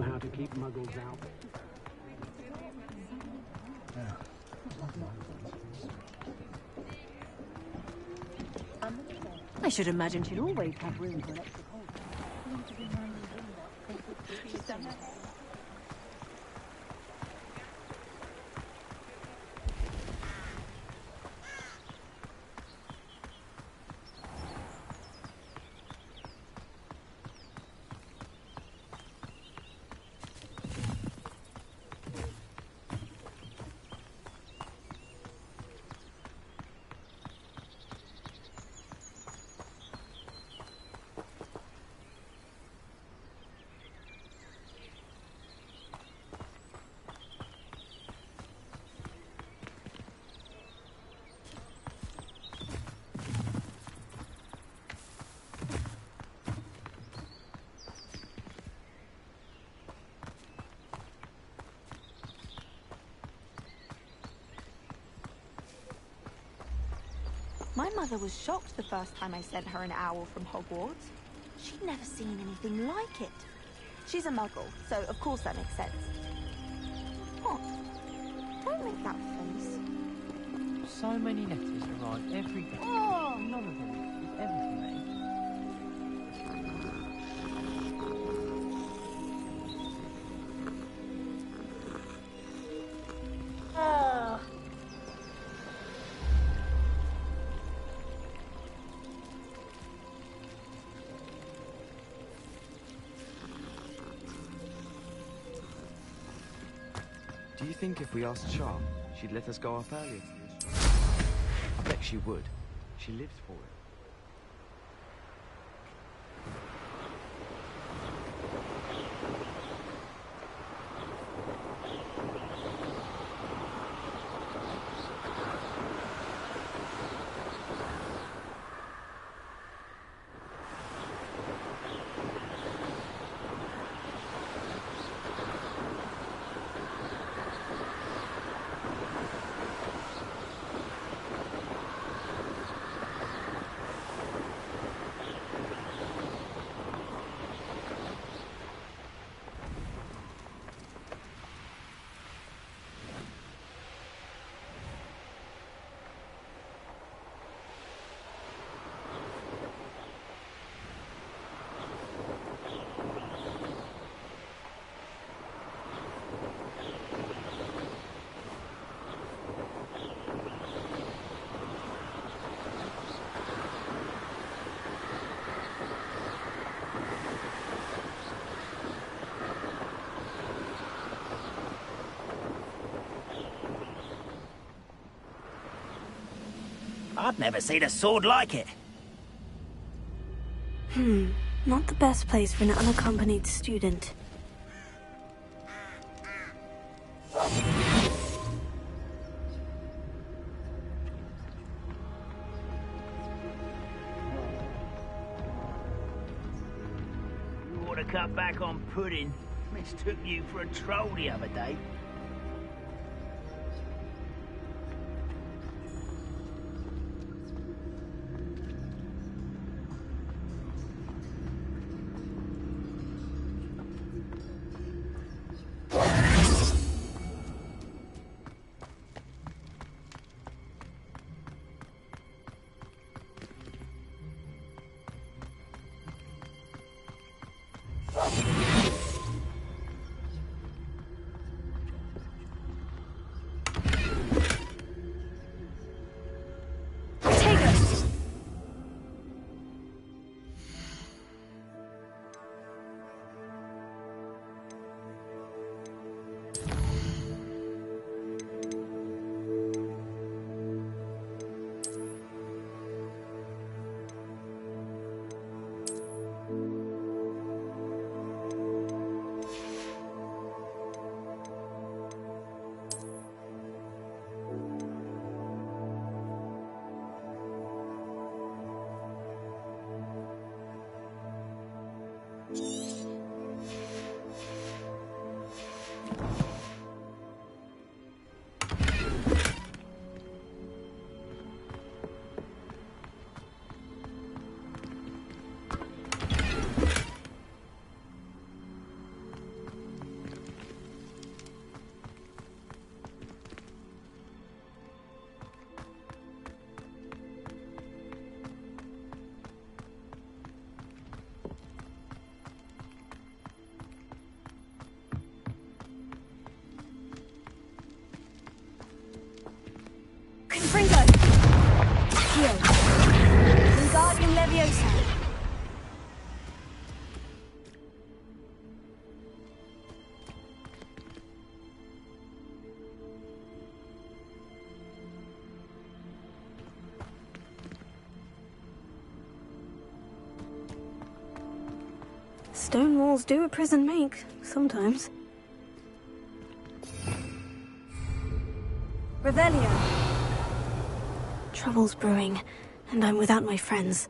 knew how to keep muggles out. I should imagine she'd always have room for an extra hole. My mother was shocked the first time I sent her an owl from Hogwarts. She'd never seen anything like it. She's a muggle, so of course that makes sense. What? Don't make that face. So many letters arrive every day. Oh! None of them is ever for me. Do you think if we asked Charm, she'd let us go up earlier? I bet she would. She lives for it. I've never seen a sword like it. Not the best place for an unaccompanied student. You ought to cut back on pudding. Mistook you for a troll the other day. Leviosa. Stone walls do a prison make, sometimes. Revelio! Trouble's brewing, and I'm without my friends.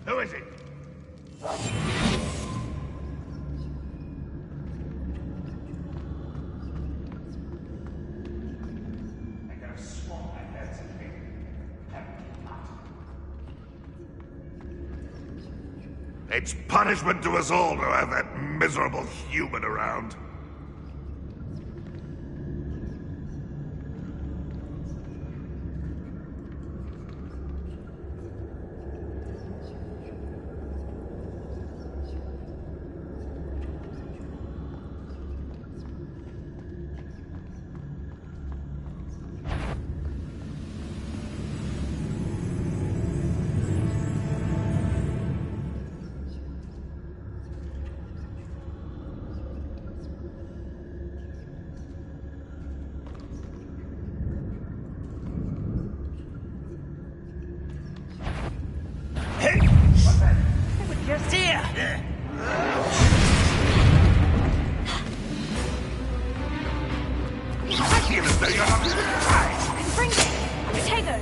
Who is it? I could have sworn I heard something. It's punishment to us all to have that miserable human around. Just here! Bring it! Potato!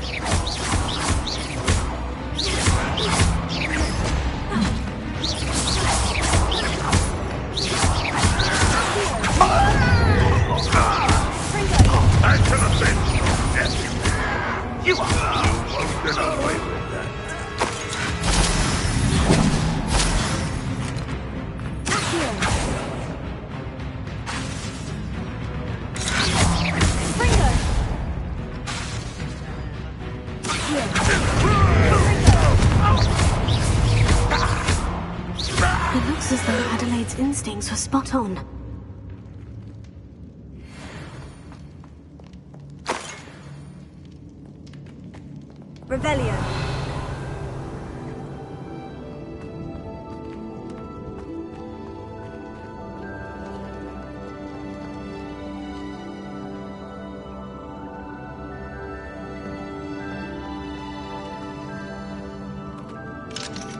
I should have been dead. You won't get away with that. It looks as though Adelaide's instincts were spot on. Revelio.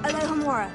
Alohomora.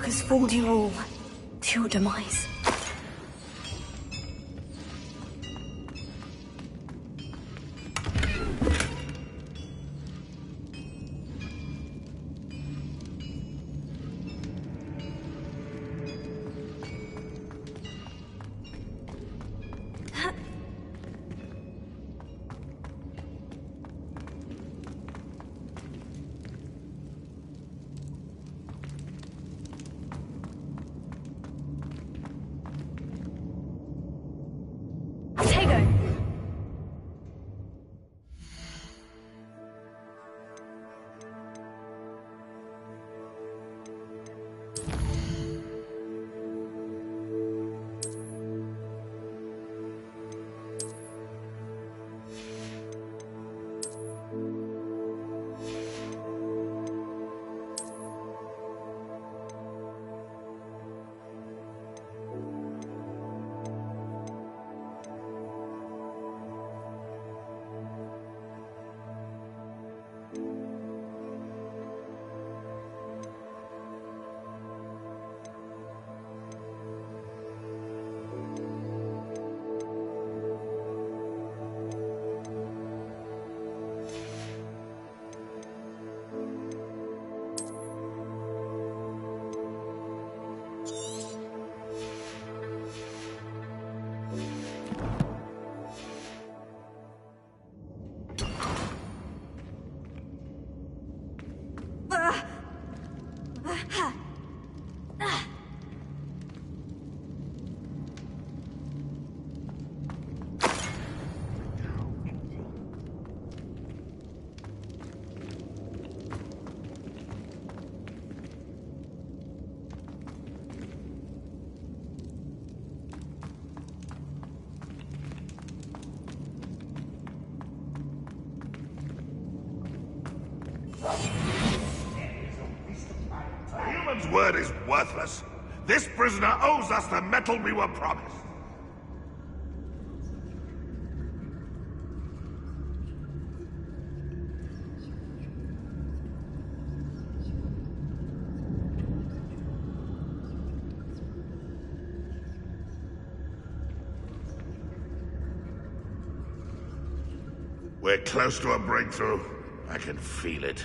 dark has fooled you all to your demise. A human's word is worthless. This prisoner owes us the metal we were promised. We're close to a breakthrough. I can feel it.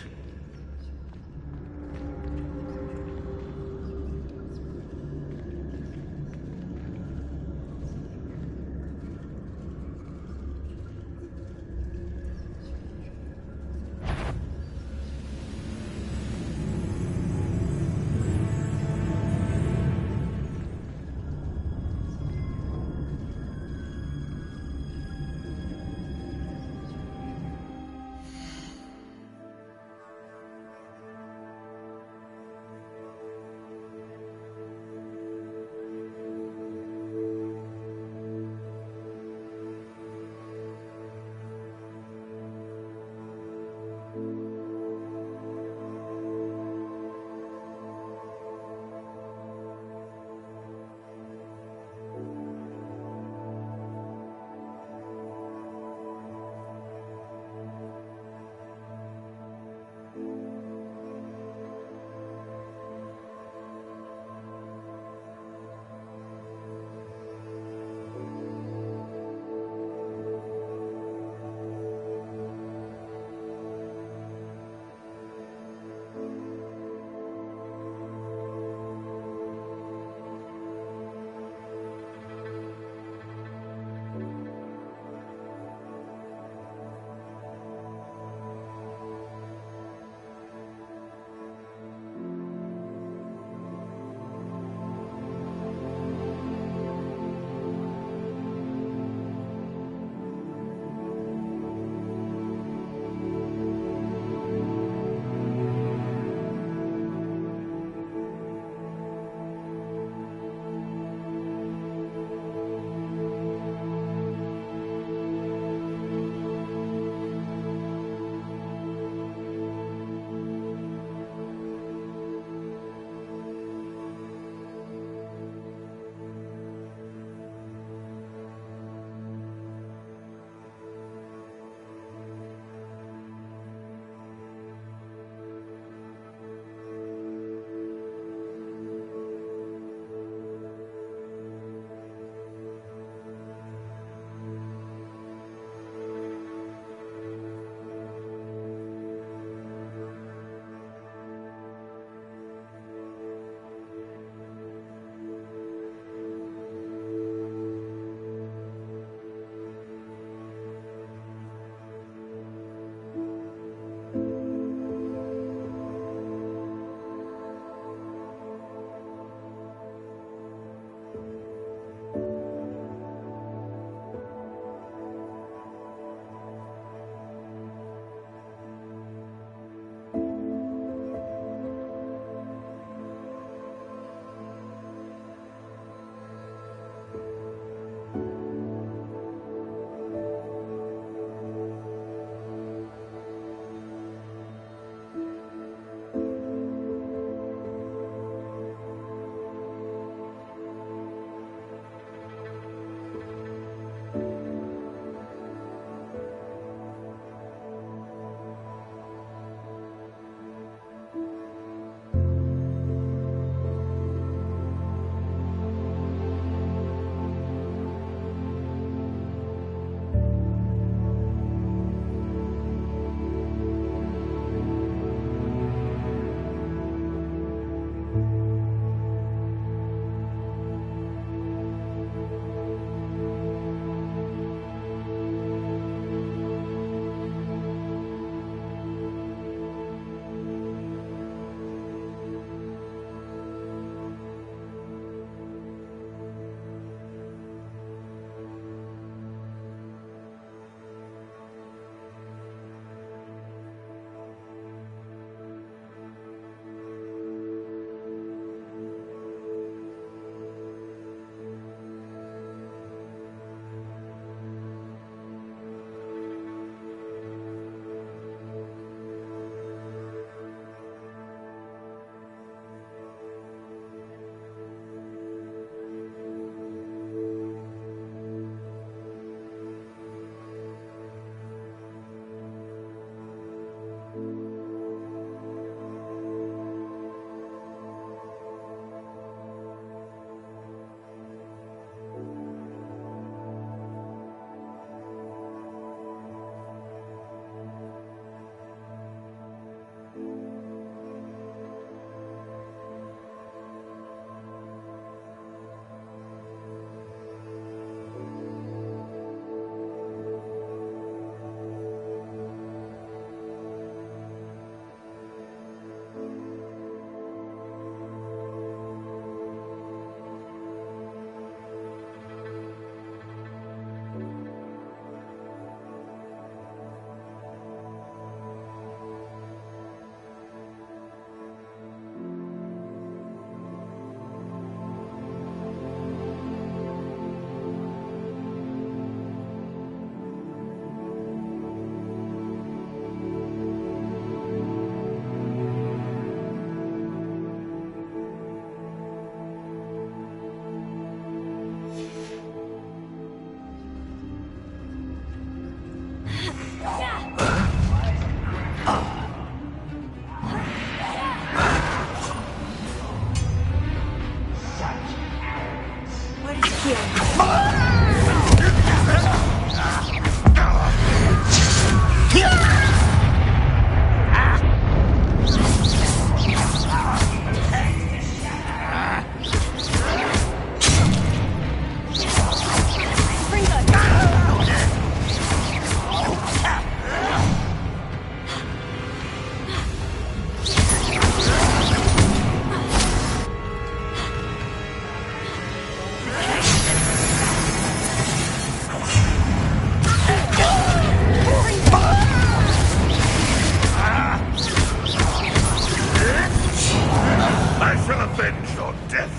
I shall avenge your death.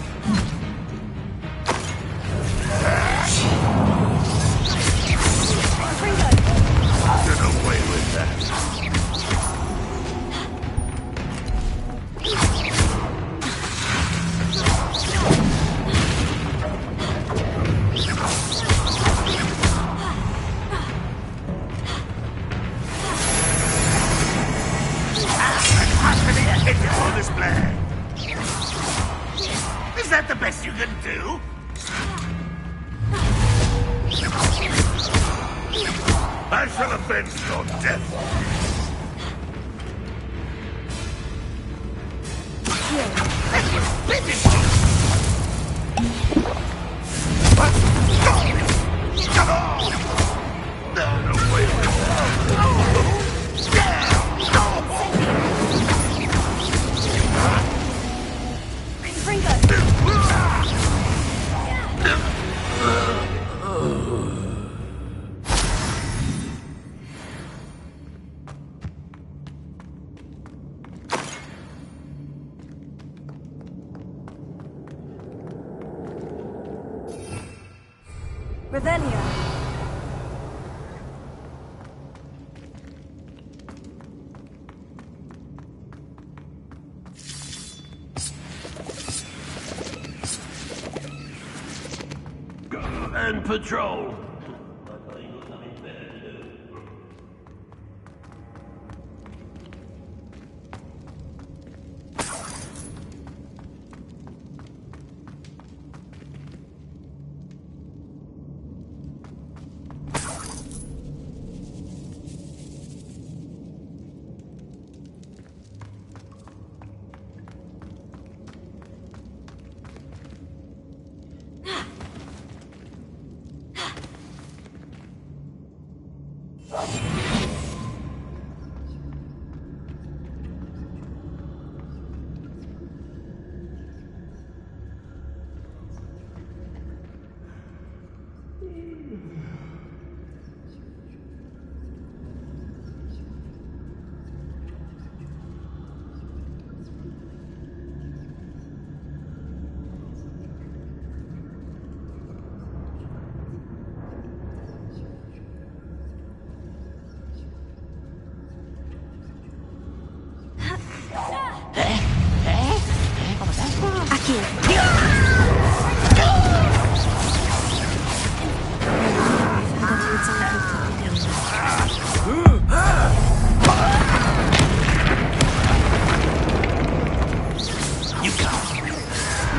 Get away with that. Hit you on display. Is that the best you can do? I shall avenge your death. That was pitiful. Come on! No way with that. Revelia. And patrol.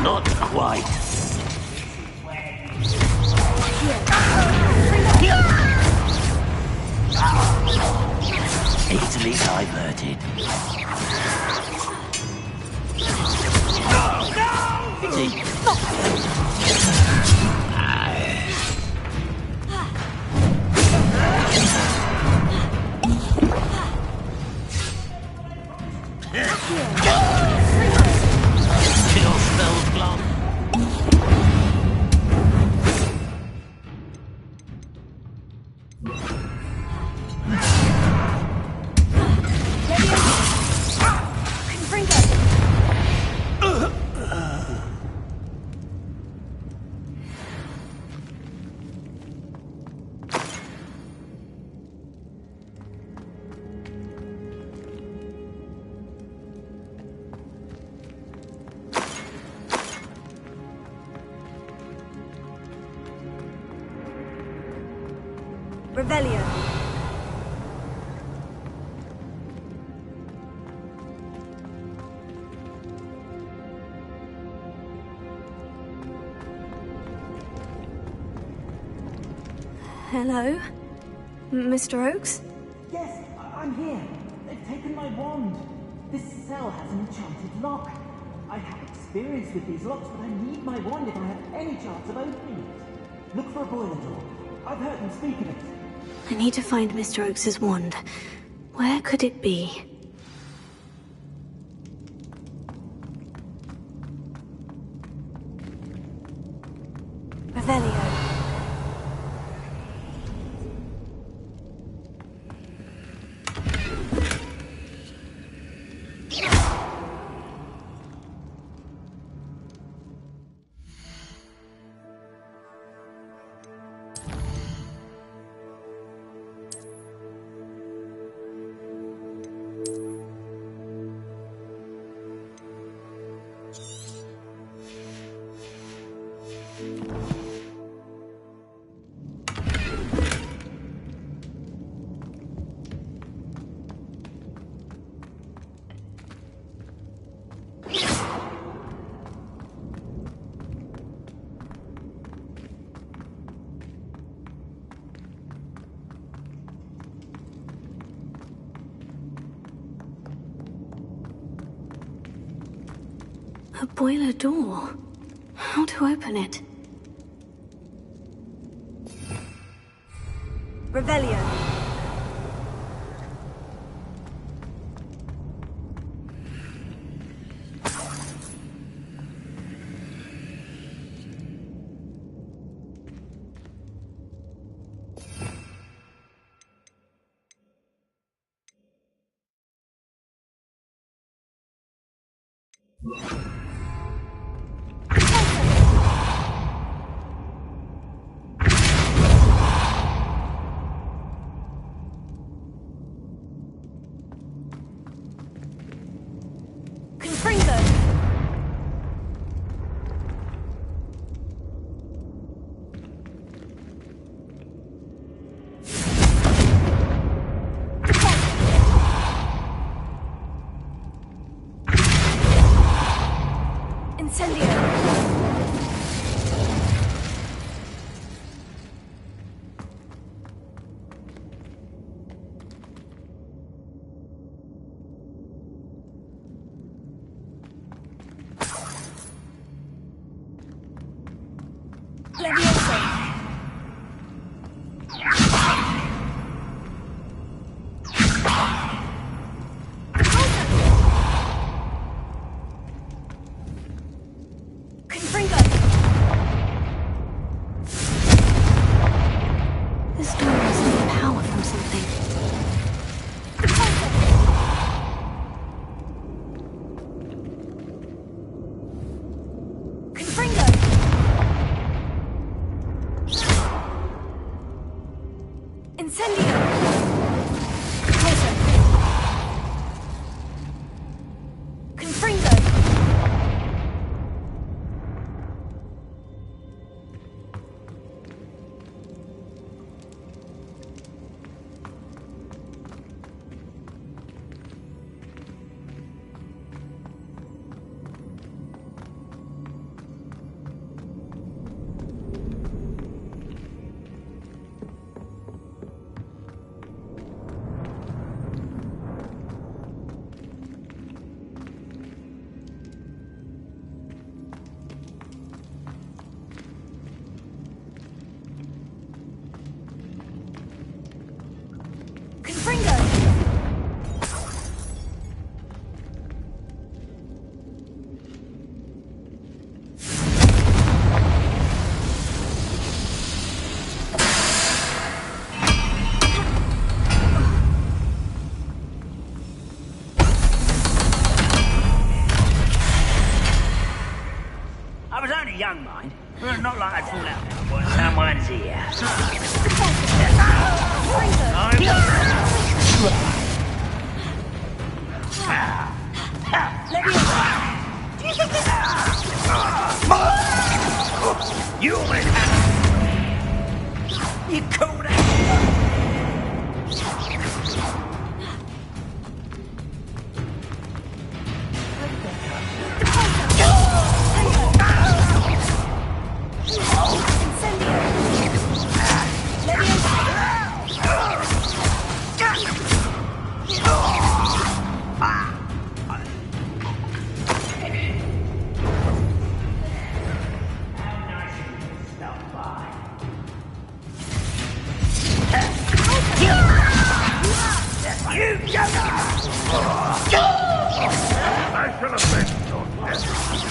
Not quite. Easily diverted. Kill spells block. Revelia. Hello? Mr. Oakes? Yes, I'm here. They've taken my wand. This cell has an enchanted lock. I have experience with these locks, but I need my wand if I have any chance of opening it. Look for a boiler door. I've heard them speak of it. I need to find Mr. Oakes' wand. Where could it be? Revelio. A boiler door. How to open it? Revelio. Young mind. Not like I'd fall out now, but someone's here. Do you think this... You almost had... You called out. Let me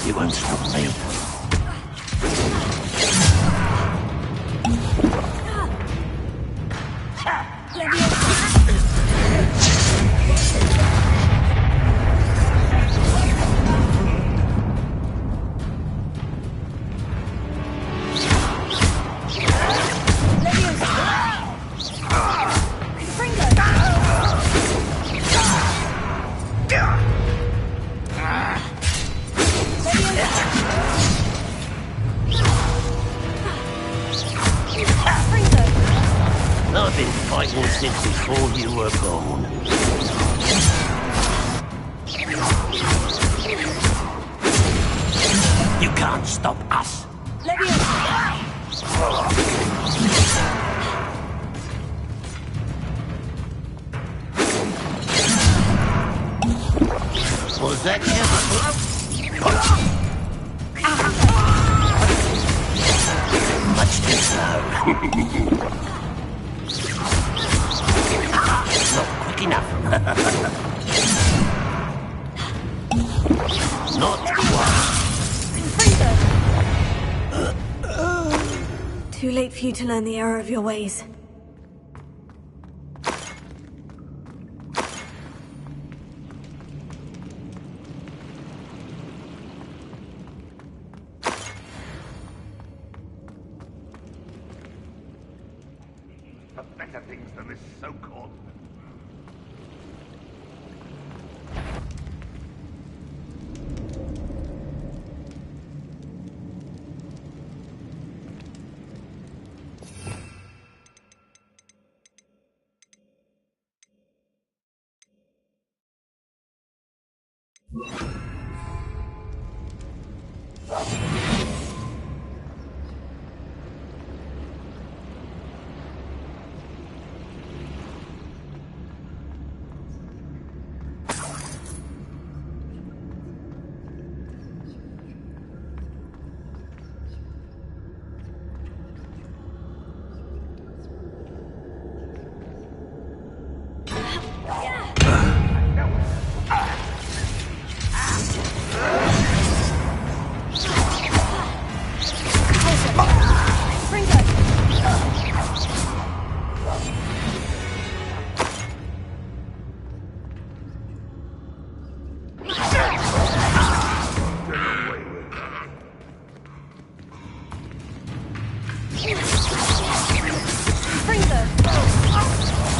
You won't stop me. I've been fighting since before you were born. You can't stop us. Was that you? Much too slow. Not quick enough. Not quite. Too late for you to learn the error of your ways. For better things than this so-called...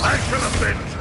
I shall avenge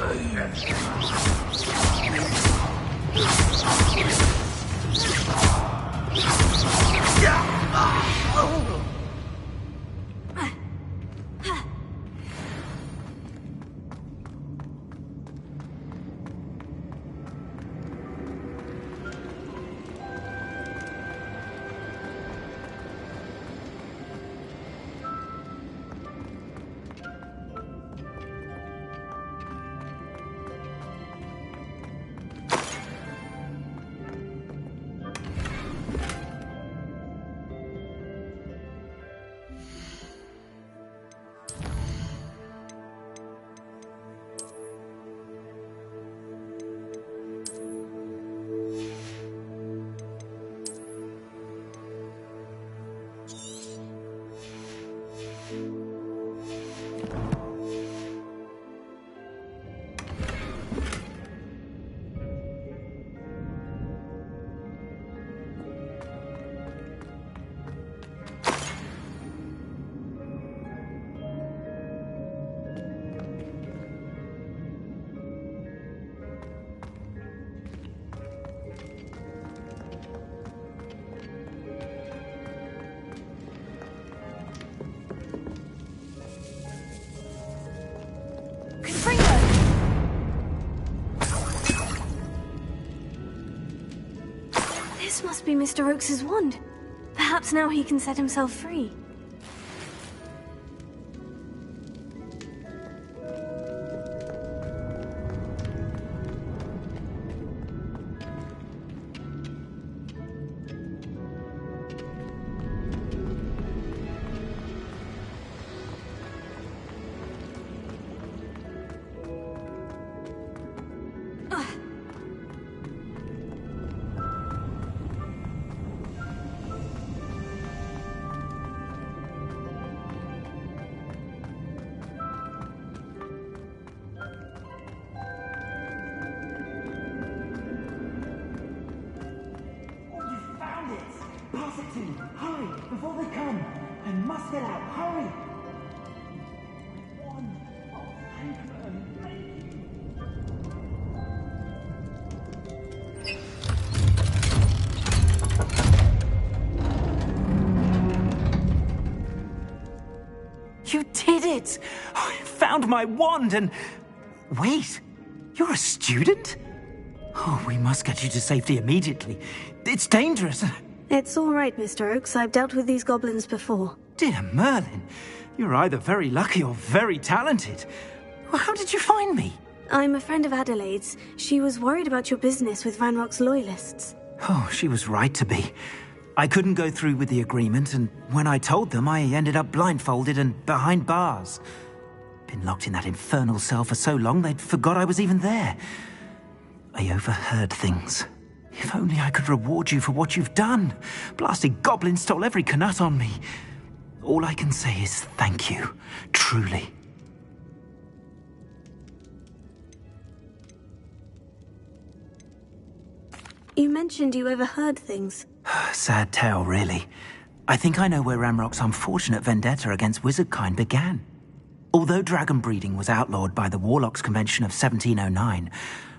This must be Mr. Oakes's wand. Perhaps now he can set himself free. must get out. Hurry! My wand. Oh, thank Merlin. Thank you. You did it! I found my wand and... Wait, you're a student? Oh, we must get you to safety immediately. It's dangerous. It's all right, Mr. Oakes. I've dealt with these goblins before. Dear Merlin, you're either very lucky or very talented. Well, how did you find me? I'm a friend of Adelaide's. She was worried about your business with Ranrock's loyalists. Oh, she was right to be. I couldn't go through with the agreement, and when I told them, I ended up blindfolded and behind bars. Been locked in that infernal cell for so long, they'd forgot I was even there. I overheard things. If only I could reward you for what you've done. Blasted goblins stole every Knut on me. All I can say is thank you, truly. You mentioned you overheard things. Sad tale, really. I think I know where Ranrock's unfortunate vendetta against wizardkind began. Although dragon breeding was outlawed by the Warlocks Convention of 1709,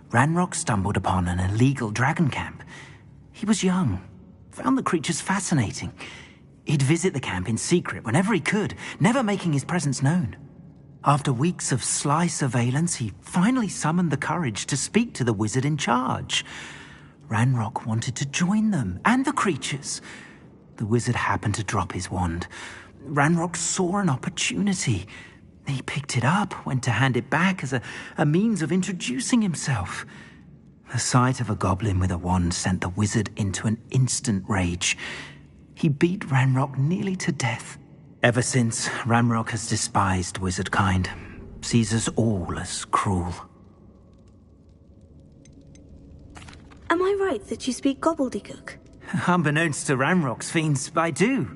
Ranrock stumbled upon an illegal dragon camp. He was young, found the creatures fascinating. He'd visit the camp in secret whenever he could, never making his presence known. After weeks of sly surveillance, he finally summoned the courage to speak to the wizard in charge. Ranrock wanted to join them, and the creatures. The wizard happened to drop his wand. Ranrock saw an opportunity. He picked it up, went to hand it back as a means of introducing himself. The sight of a goblin with a wand sent the wizard into an instant rage. He beat Ranrock nearly to death. Ever since, Ranrock has despised wizardkind, sees us all as cruel. Am I right that you speak gobbledygook? Unbeknownst to Ranrock's fiends, I do.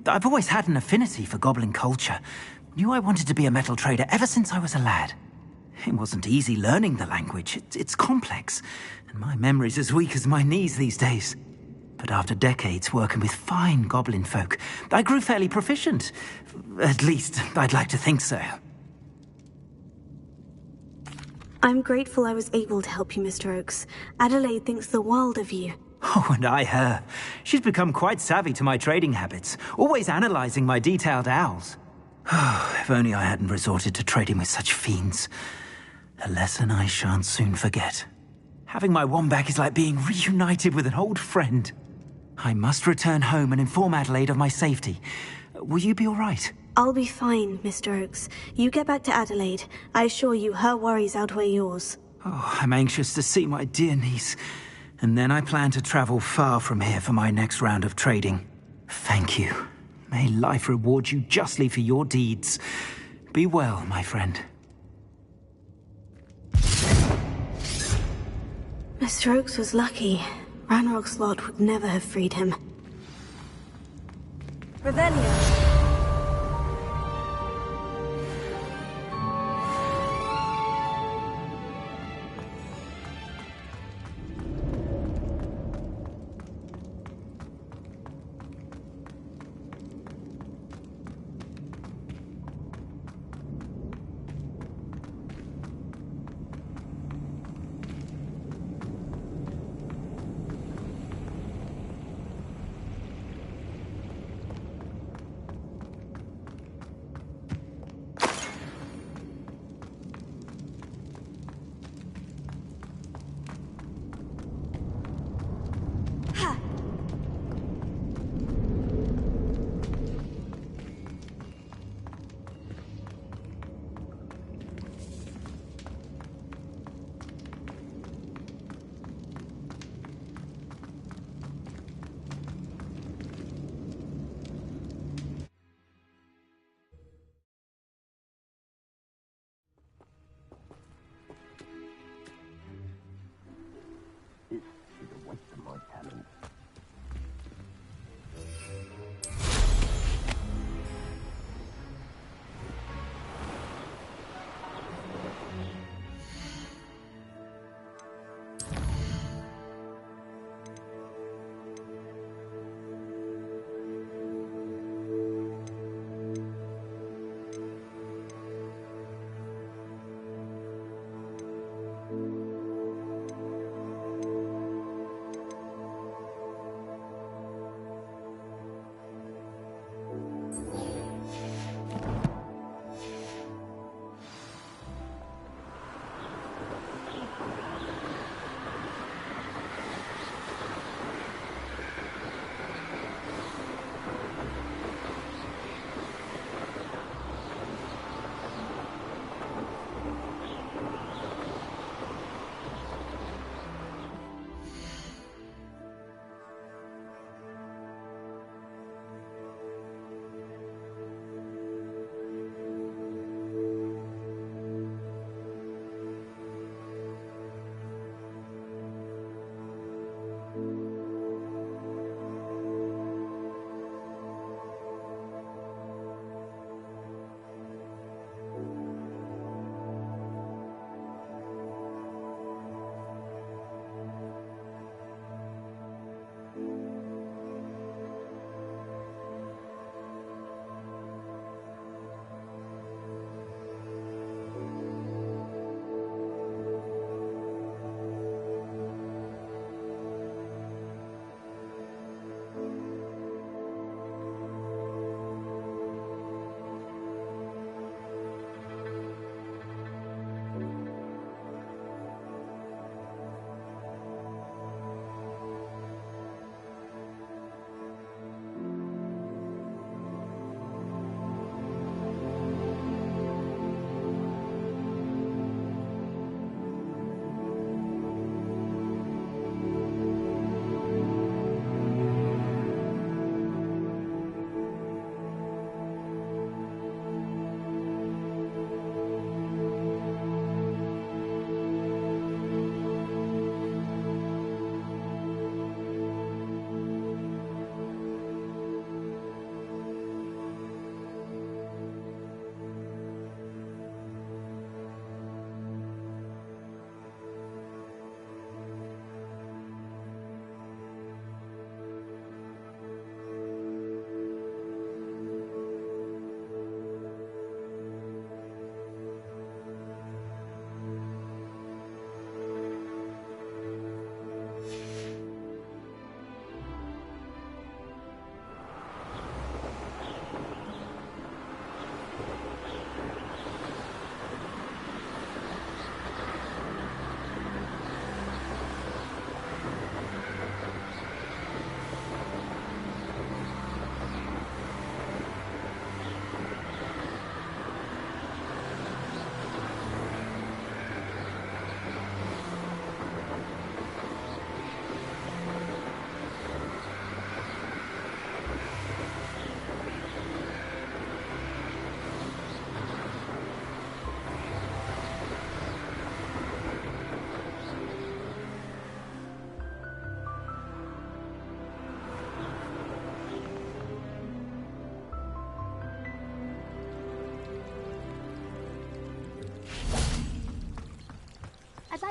I've always had an affinity for goblin culture. Knew I wanted to be a metal trader ever since I was a lad. It wasn't easy learning the language. It's complex, and my memory's as weak as my knees these days. But after decades working with fine goblin folk, I grew fairly proficient. At least, I'd like to think so. I'm grateful I was able to help you, Mr. Oakes. Adelaide thinks the world of you. Oh, and I her. She's become quite savvy to my trading habits, always analyzing my detailed owls. If only I hadn't resorted to trading with such fiends. A lesson I shan't soon forget. Having my wand back is like being reunited with an old friend. I must return home and inform Adelaide of my safety. Will you be all right? I'll be fine, Mr. Oakes. You get back to Adelaide. I assure you, her worries outweigh yours. Oh, I'm anxious to see my dear niece. And then I plan to travel far from here for my next round of trading. Thank you. May life reward you justly for your deeds. Be well, my friend. Mr. Oakes was lucky. Ranrock's lot would never have freed him. Revelio.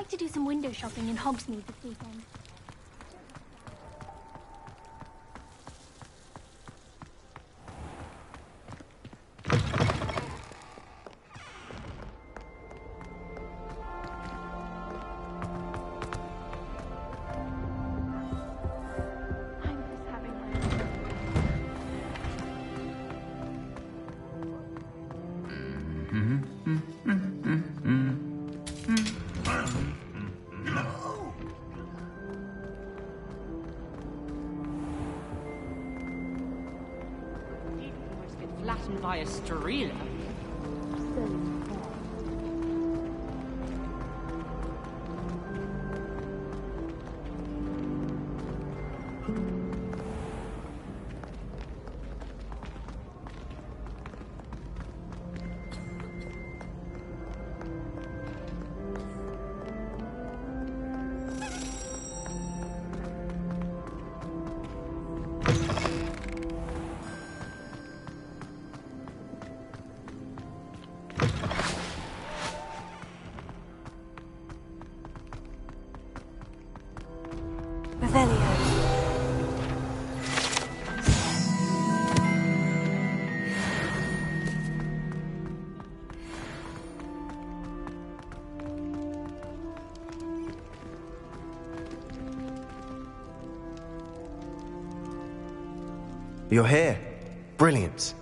like to do some window shopping in Hogsmeade this weekend. Flattened by a Strela. You're here. Brilliant.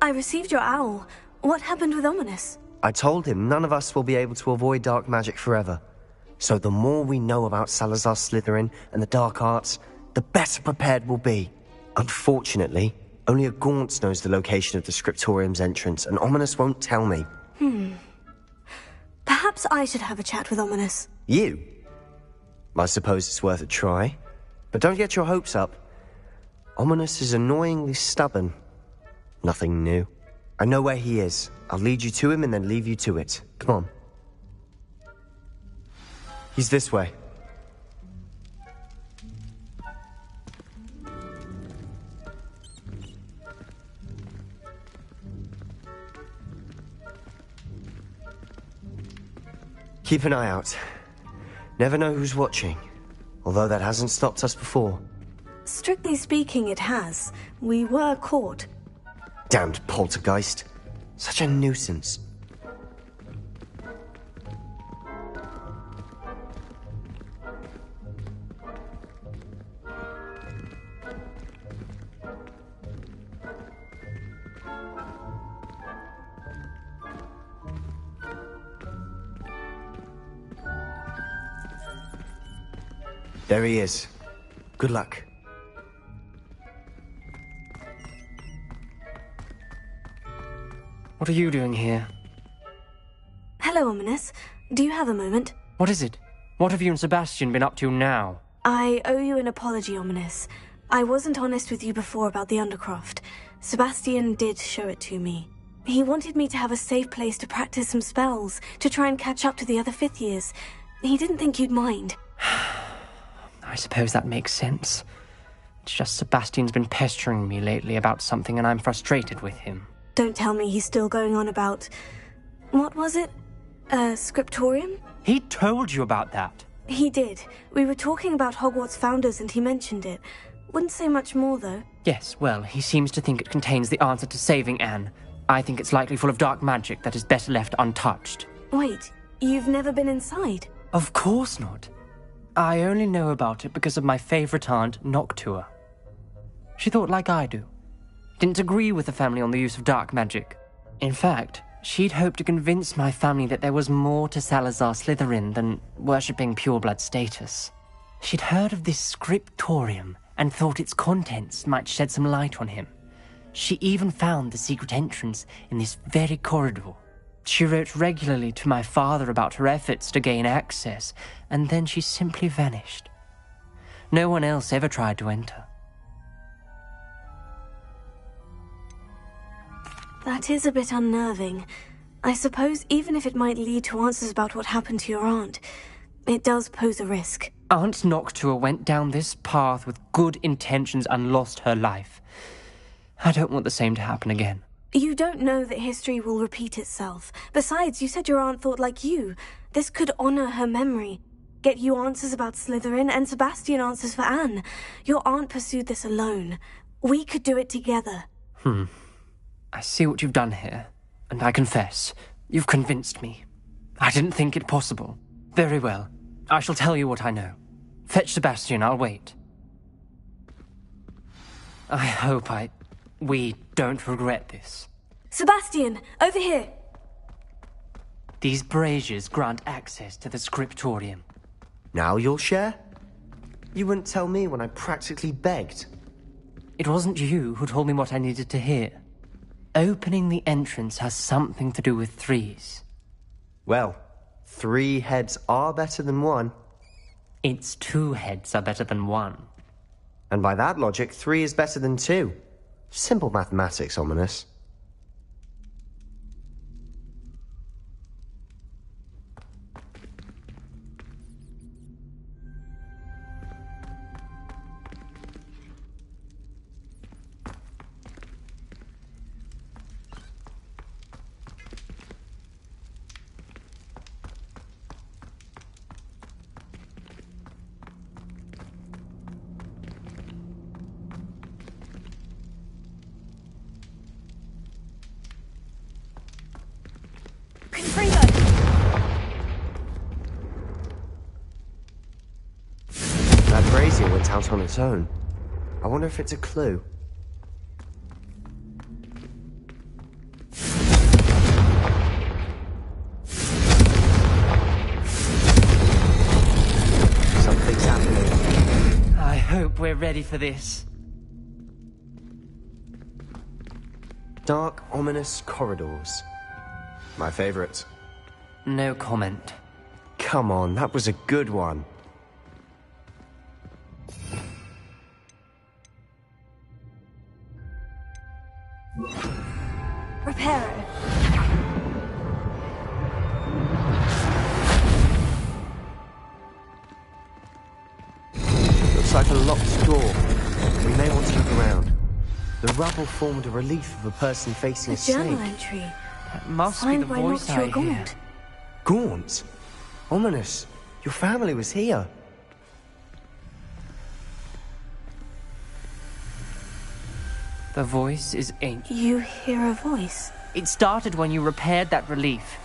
I received your owl. What happened with Ominous? I told him none of us will be able to avoid dark magic forever. So the more we know about Salazar Slytherin and the dark arts, the better prepared we'll be. Unfortunately, only a Gaunt knows the location of the Scriptorium's entrance, and Ominous won't tell me. Perhaps I should have a chat with Ominous. You? I suppose it's worth a try. But don't get your hopes up. Ominous is annoyingly stubborn. Nothing new. I know where he is. I'll lead you to him and then leave you to it. Come on. He's this way. Keep an eye out. Never know who's watching. Although that hasn't stopped us before. Strictly speaking, it has. We were caught. Damned poltergeist. Such a nuisance. There he is. Good luck. What are you doing here? Hello, Ominous. Do you have a moment? What is it? What have you and Sebastian been up to now? I owe you an apology, Ominous. I wasn't honest with you before about the Undercroft. Sebastian did show it to me. He wanted me to have a safe place to practice some spells, to try and catch up to the other fifth years. He didn't think you'd mind. I suppose that makes sense. It's just Sebastian's been pestering me lately about something and I'm frustrated with him. Don't tell me he's still going on about... What was it? Scriptorium? He told you about that? He did. We were talking about Hogwarts founders and he mentioned it. Wouldn't say much more, though. Yes, well, he seems to think it contains the answer to saving Anne. I think it's likely full of dark magic that is better left untouched. Wait, you've never been inside? Of course not. I only know about it because of my favourite aunt, Noctua. She thought like I do. Didn't agree with the family on the use of dark magic. In fact, she'd hoped to convince my family that there was more to Salazar Slytherin than worshipping pureblood status. She'd heard of this scriptorium and thought its contents might shed some light on him. She even found the secret entrance in this very corridor. She wrote regularly to my father about her efforts to gain access, and then she simply vanished. No one else ever tried to enter. That is a bit unnerving. I suppose even if it might lead to answers about what happened to your aunt, it does pose a risk. Aunt Noctua went down this path with good intentions and lost her life. I don't want the same to happen again. You don't know that history will repeat itself. Besides, you said your aunt thought like you. This could honor her memory. Get you answers about Slytherin, and Sebastian answers for Anne. Your aunt pursued this alone. We could do it together. I see what you've done here, and I confess, you've convinced me. I didn't think it possible. Very well. I shall tell you what I know. Fetch Sebastian, I'll wait. I hope we don't regret this. Sebastian, over here! These braziers grant access to the scriptorium. Now you'll share? You wouldn't tell me when I practically begged. It wasn't you who told me what I needed to hear. Opening the entrance has something to do with threes. Well, 3 heads are better than 1. It's 2 heads are better than 1. And by that logic, 3 is better than 2. Simple mathematics, Ominous. That brazier went out on its own. I wonder if it's a clue. Something's happening. I hope we're ready for this. Dark, ominous corridors. My favorite. No comment. Come on, that was a good one. Reparo. Looks like a locked door. We may want to look around. The rubble formed a relief of a person facing a journal snake. entry. That must Signed be the by voice I Noctua hear. Gaunt. Gaunt? Ominous. Your family was here. The voice is ancient. You hear a voice? It started when you repaired that relief.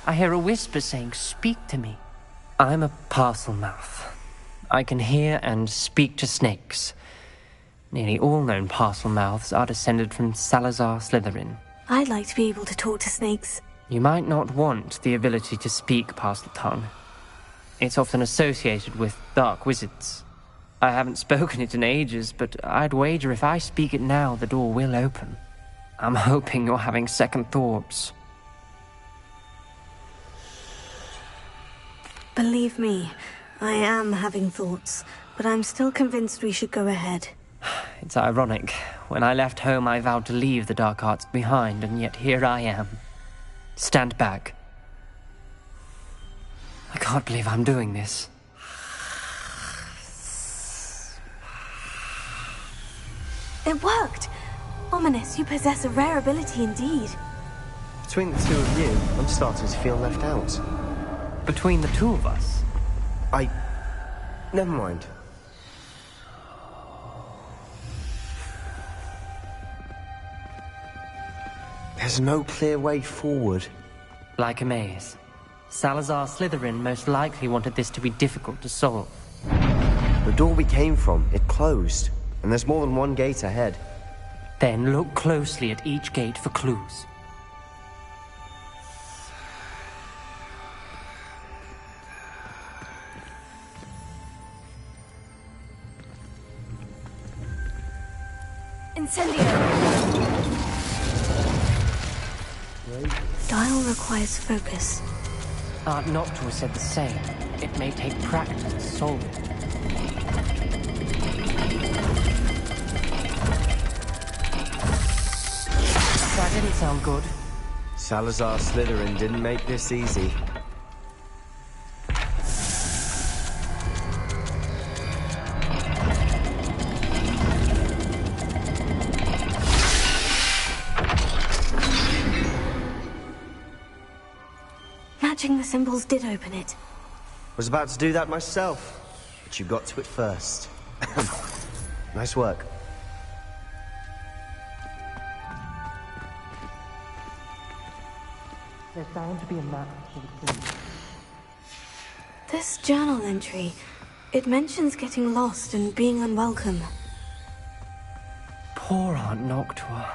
I hear a whisper saying, "Speak to me." I'm a parcel mouth. I can hear and speak to snakes. Nearly all known parcel mouths are descended from Salazar Slytherin. I'd like to be able to talk to snakes. You might not want the ability to speak parcel tongue. It's often associated with dark wizards. I haven't spoken it in ages, but I'd wager if I speak it now, the door will open. I'm hoping you're having second thoughts. Believe me, I am having thoughts, but I'm still convinced we should go ahead. It's ironic. When I left home, I vowed to leave the dark arts behind, and yet here I am. Stand back. I can't believe I'm doing this. It worked! Ominous, you possess a rare ability indeed. Between the two of you, I'm starting to feel left out. Between the two of us? Never mind. There's no clear way forward. Like a maze. Salazar Slytherin most likely wanted this to be difficult to solve. The door we came from, it closed. And there's more than one gate ahead. Then look closely at each gate for clues. Incendio! Dial requires focus. Aunt Noctua said the same. It may take practice to solve it. That didn't sound good. Salazar Slytherin didn't make this easy. Matching the symbols did open it. Was about to do that myself, but you got to it first. Nice work. There's bound to be a map for the key. This journal entry, it mentions getting lost and being unwelcome. Poor Aunt Noctua.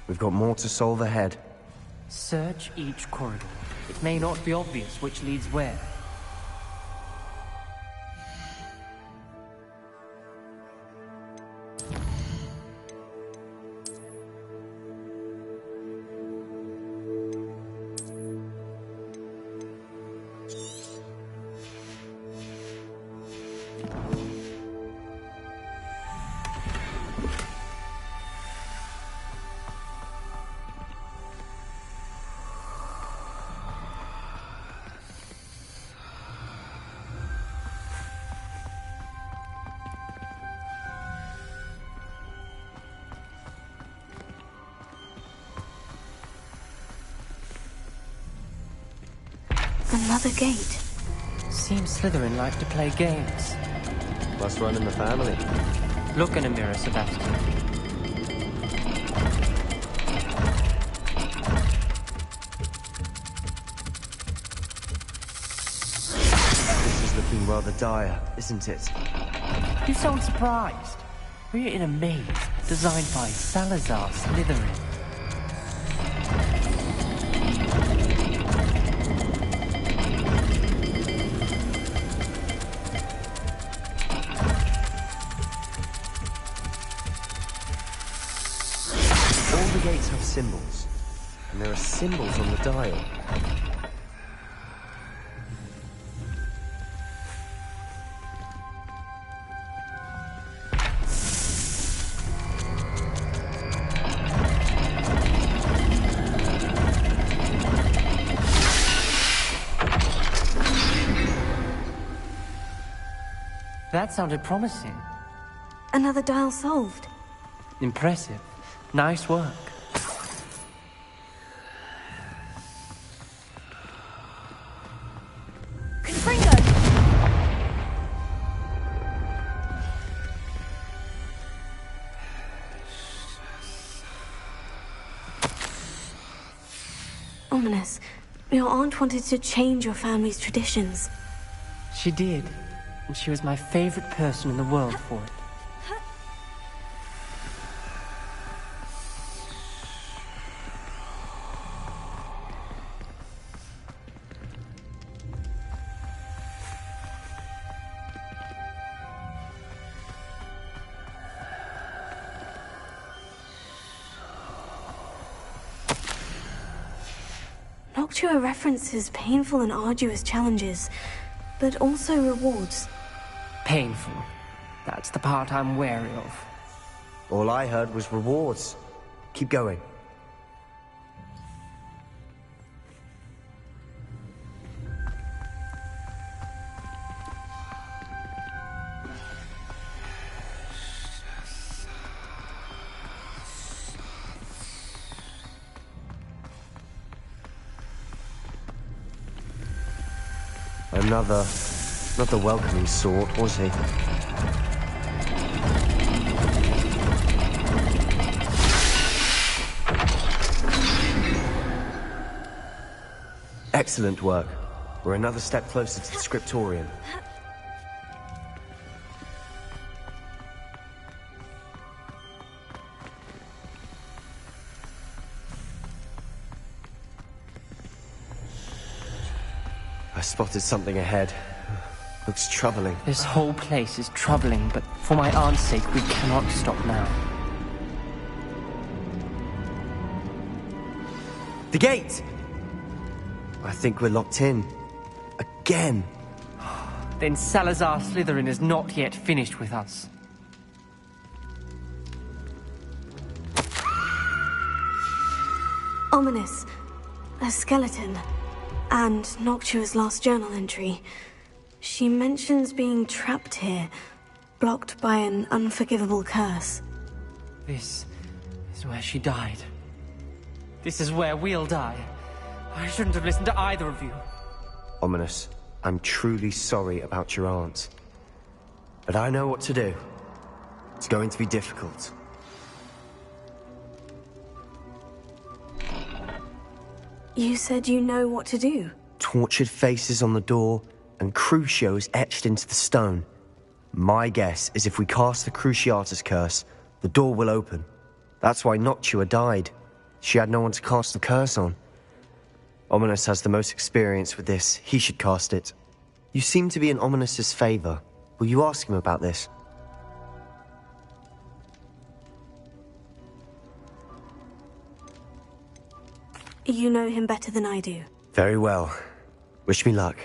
We've got more to solve ahead. Search each corridor. It may not be obvious which leads where. Another gate. Seems Slytherin like to play games. Must run in the family. Look in a mirror, Sebastian. This is looking rather dire, isn't it? You sound surprised. We're in a maze designed by Salazar Slytherin. Gates have symbols, and there are symbols on the dial. That sounded promising. Another dial solved. Impressive. Nice work. Ominous. Your aunt wanted to change your family's traditions. She did. And she was my favorite person in the world for it. Noctua references painful and arduous challenges, but also rewards. Painful. That's the part I'm wary of. All I heard was rewards. Keep going. Not the welcoming sort, was he? Excellent work. We're another step closer to the scriptorium. I spotted something ahead. Looks troubling. This whole place is troubling, but for my aunt's sake, we cannot stop now. The gate! I think we're locked in. Again. Then Salazar Slytherin is not yet finished with us. Ominous. A skeleton. And Noctua's last journal entry. She mentions being trapped here, blocked by an unforgivable curse. This This is where she died. This is where we'll die. I shouldn't have listened to either of you. Ominous, I'm truly sorry about your aunt. But I know what to do. It's going to be difficult. You said you know what to do. Tortured faces on the door, and Crucios etched into the stone. My guess is if we cast the Cruciatus curse, the door will open. That's why Noctua died. She had no one to cast the curse on. Ominous has the most experience with this. He should cast it. You seem to be in Ominous's favor. Will you ask him about this? You know him better than I do. Very well. Wish me luck.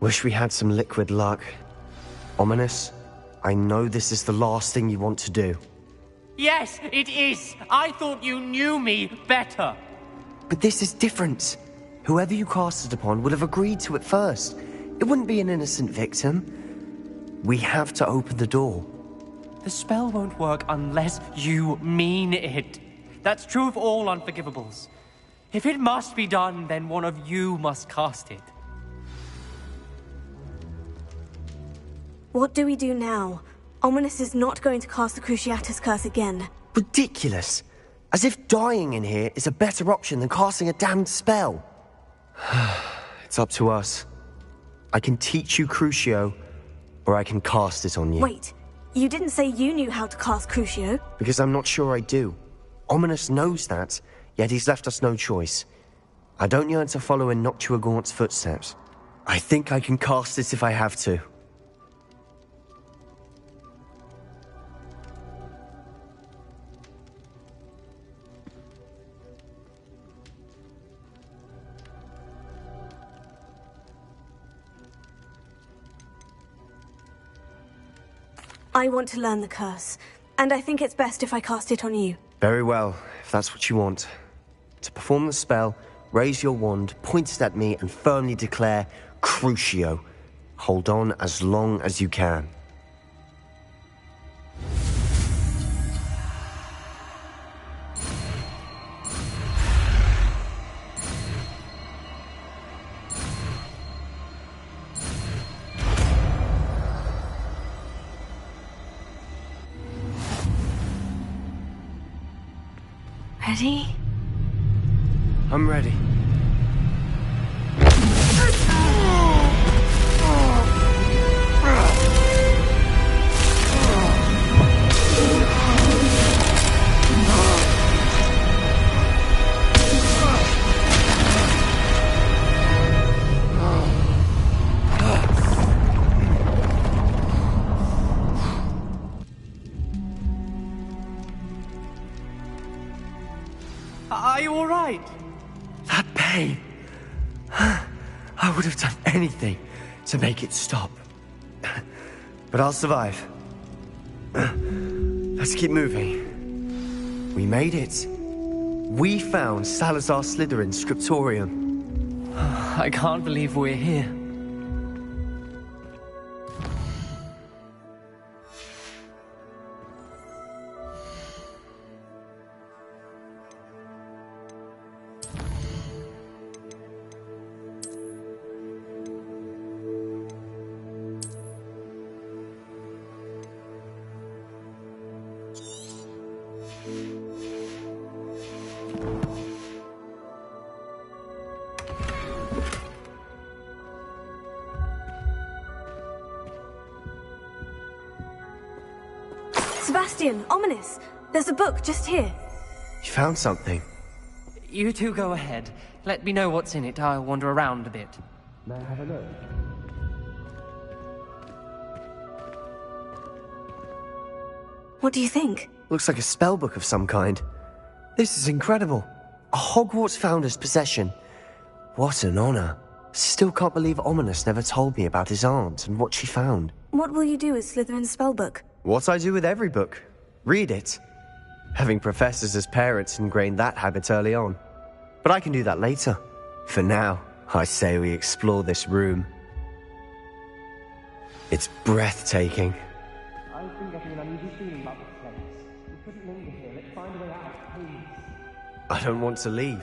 Wish we had some liquid luck. Ominous, I know this is the last thing you want to do. Yes, it is. I thought you knew me better. But this is different. Whoever you cast it upon would have agreed to it first. It wouldn't be an innocent victim. We have to open the door. The spell won't work unless you mean it. That's true of all unforgivables. If it must be done, then one of you must cast it. What do we do now? Ominous is not going to cast the Cruciatus curse again. Ridiculous. As if dying in here is a better option than casting a damned spell. It's up to us. I can teach you Crucio, or I can cast it on you. Wait, you didn't say you knew how to cast Crucio? Because I'm not sure I do. Ominous knows that, yet he's left us no choice. I don't yearn to follow in Noctua Gaunt's footsteps. I think I can cast it if I have to. I want to learn the curse, and I think it's best if I cast it on you. Very well, if that's what you want. To perform the spell, raise your wand, point it at me, and firmly declare, Crucio. Hold on as long as you can. Ready? I'm ready. Are you all right? That pain. I would have done anything to make it stop. But I'll survive. Let's keep moving. We made it. We found Salazar Slytherin's scriptorium. I can't believe we're here. Sebastian, Ominous, there's a book just here. You found something. You two go ahead. Let me know what's in it. I'll wander around a bit. May I have a look? What do you think? Looks like a spellbook of some kind. This is incredible. A Hogwarts founder's possession. What an honor. Still can't believe Ominous never told me about his aunt and what she found. What will you do with Slytherin's spellbook? What I do with every book. Read it. Having professors as parents ingrained that habit early on. But I can do that later. For now, I say we explore this room. It's breathtaking. I've been getting an uneasy feeling about this place. We couldn't I don't want to leave.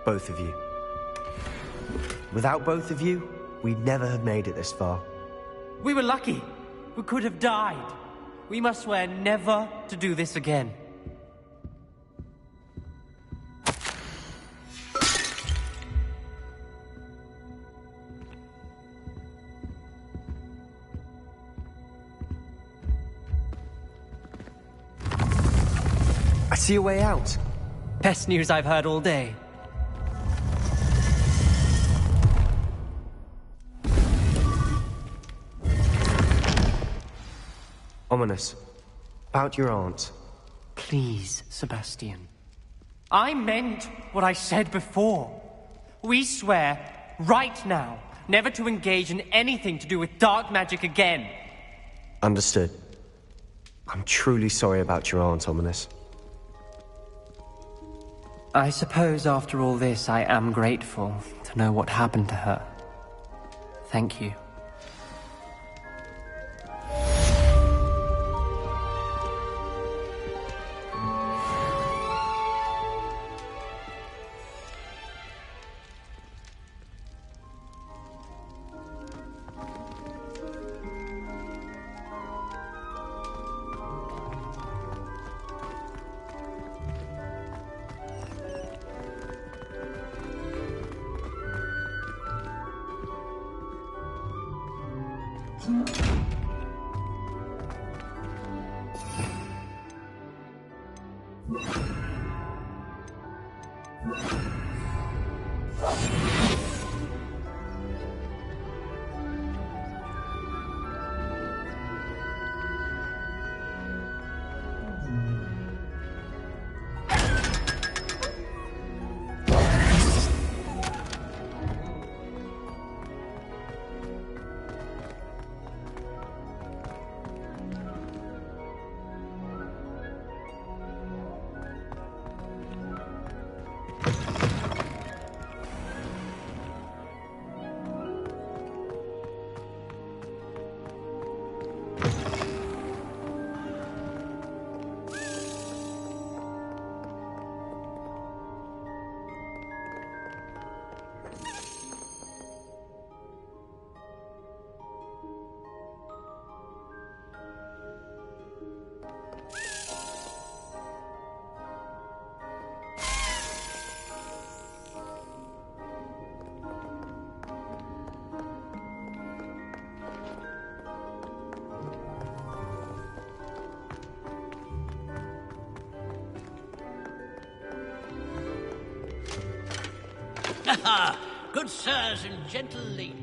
Both of you. Without both of you, we'd never have made it this far. We were lucky. We could have died. We must swear never to do this again. I see a way out. Best news I've heard all day. Ominous. About your aunt. Please, Sebastian. I meant what I said before. We swear, right now, never to engage in anything to do with dark magic again. Understood. I'm truly sorry about your aunt, Ominous. I suppose after all this, I am grateful to know what happened to her. Thank you. Good sirs and gentle ladies.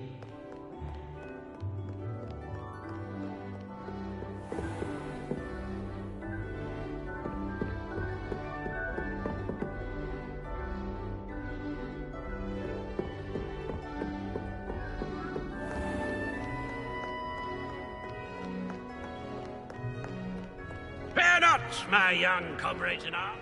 Fear not, my young comrades in arms.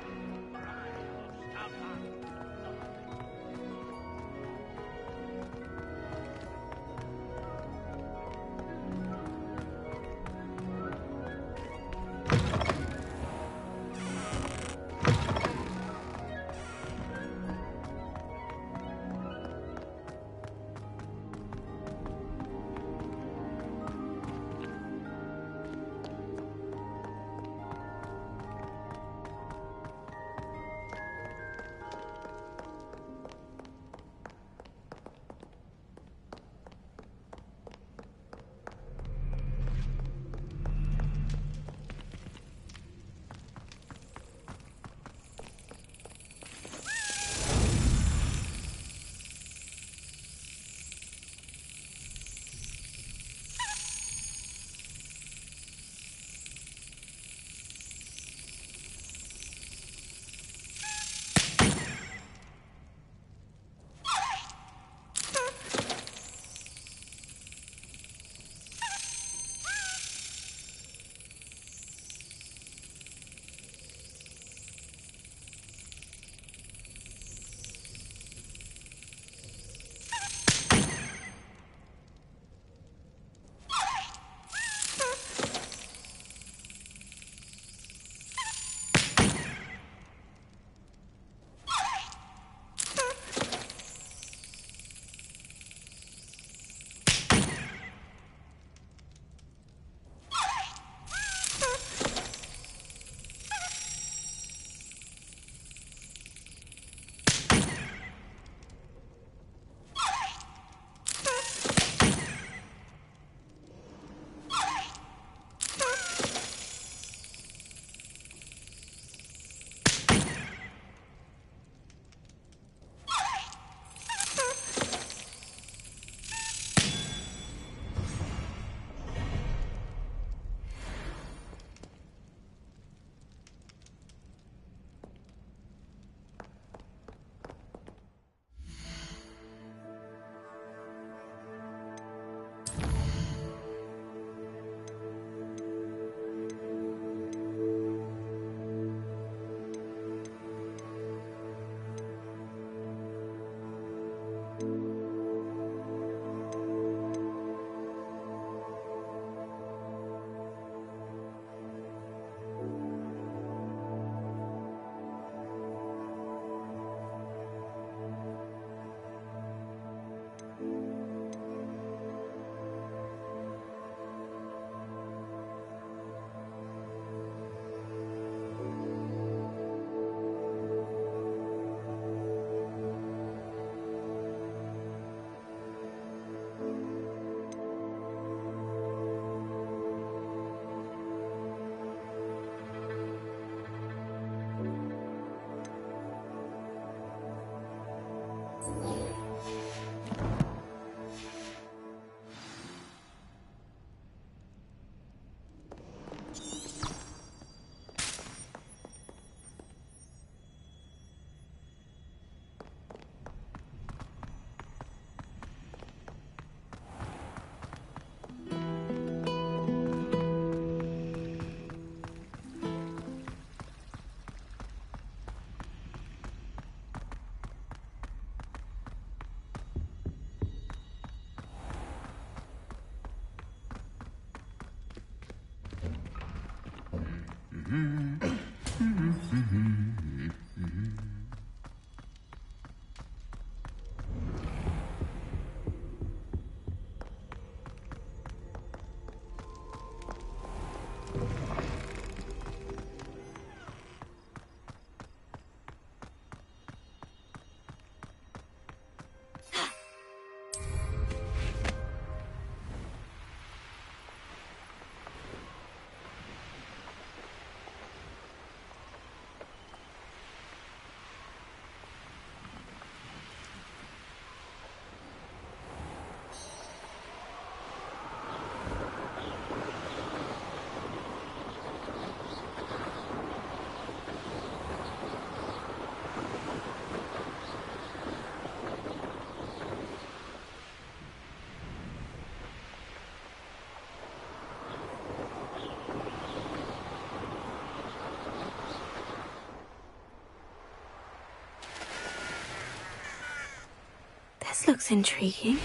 This looks intriguing.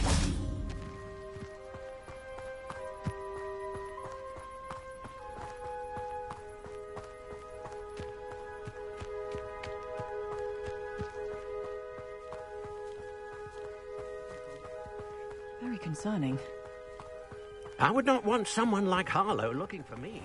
Very concerning. I would not want someone like Harlow looking for me.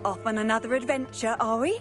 Off on another adventure, are we?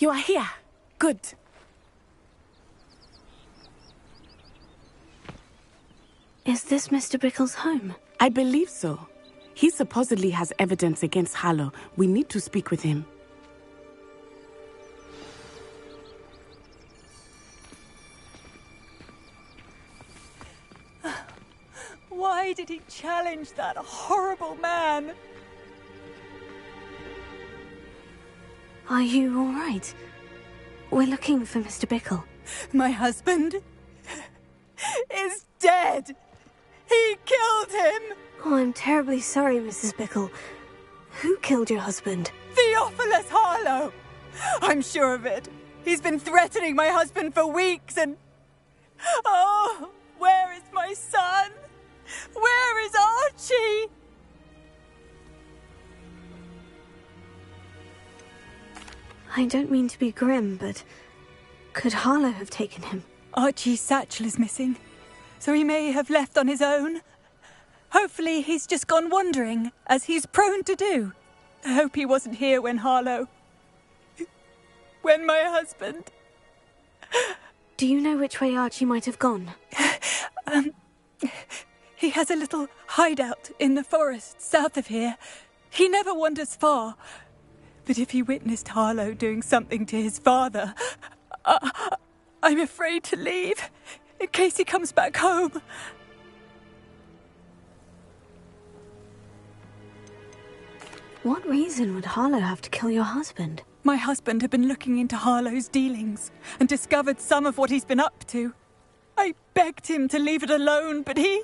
You are here. Good. Is this Mr. Bickle's home? I believe so. He supposedly has evidence against Harlow. We need to speak with him. Why did he challenge that horrible man? Are you all right? We're looking for Mr. Bickle. My husband is dead. He killed him. Oh, I'm terribly sorry, Mrs. Bickle. Who killed your husband? Theophilus Harlow. I'm sure of it. He's been threatening my husband for weeks and... Oh, where is my son? Where is Archie? I don't mean to be grim, but could Harlow have taken him? Archie's satchel is missing, so he may have left on his own. Hopefully he's just gone wandering, as he's prone to do. I hope he wasn't here when when my husband... Do you know which way Archie might have gone? He has a little hideout in the forest south of here. He never wanders far. But if he witnessed Harlow doing something to his father, I'm afraid to leave, in case he comes back home. What reason would Harlow have to kill your husband? My husband had been looking into Harlow's dealings and discovered some of what he's been up to. I begged him to leave it alone, but he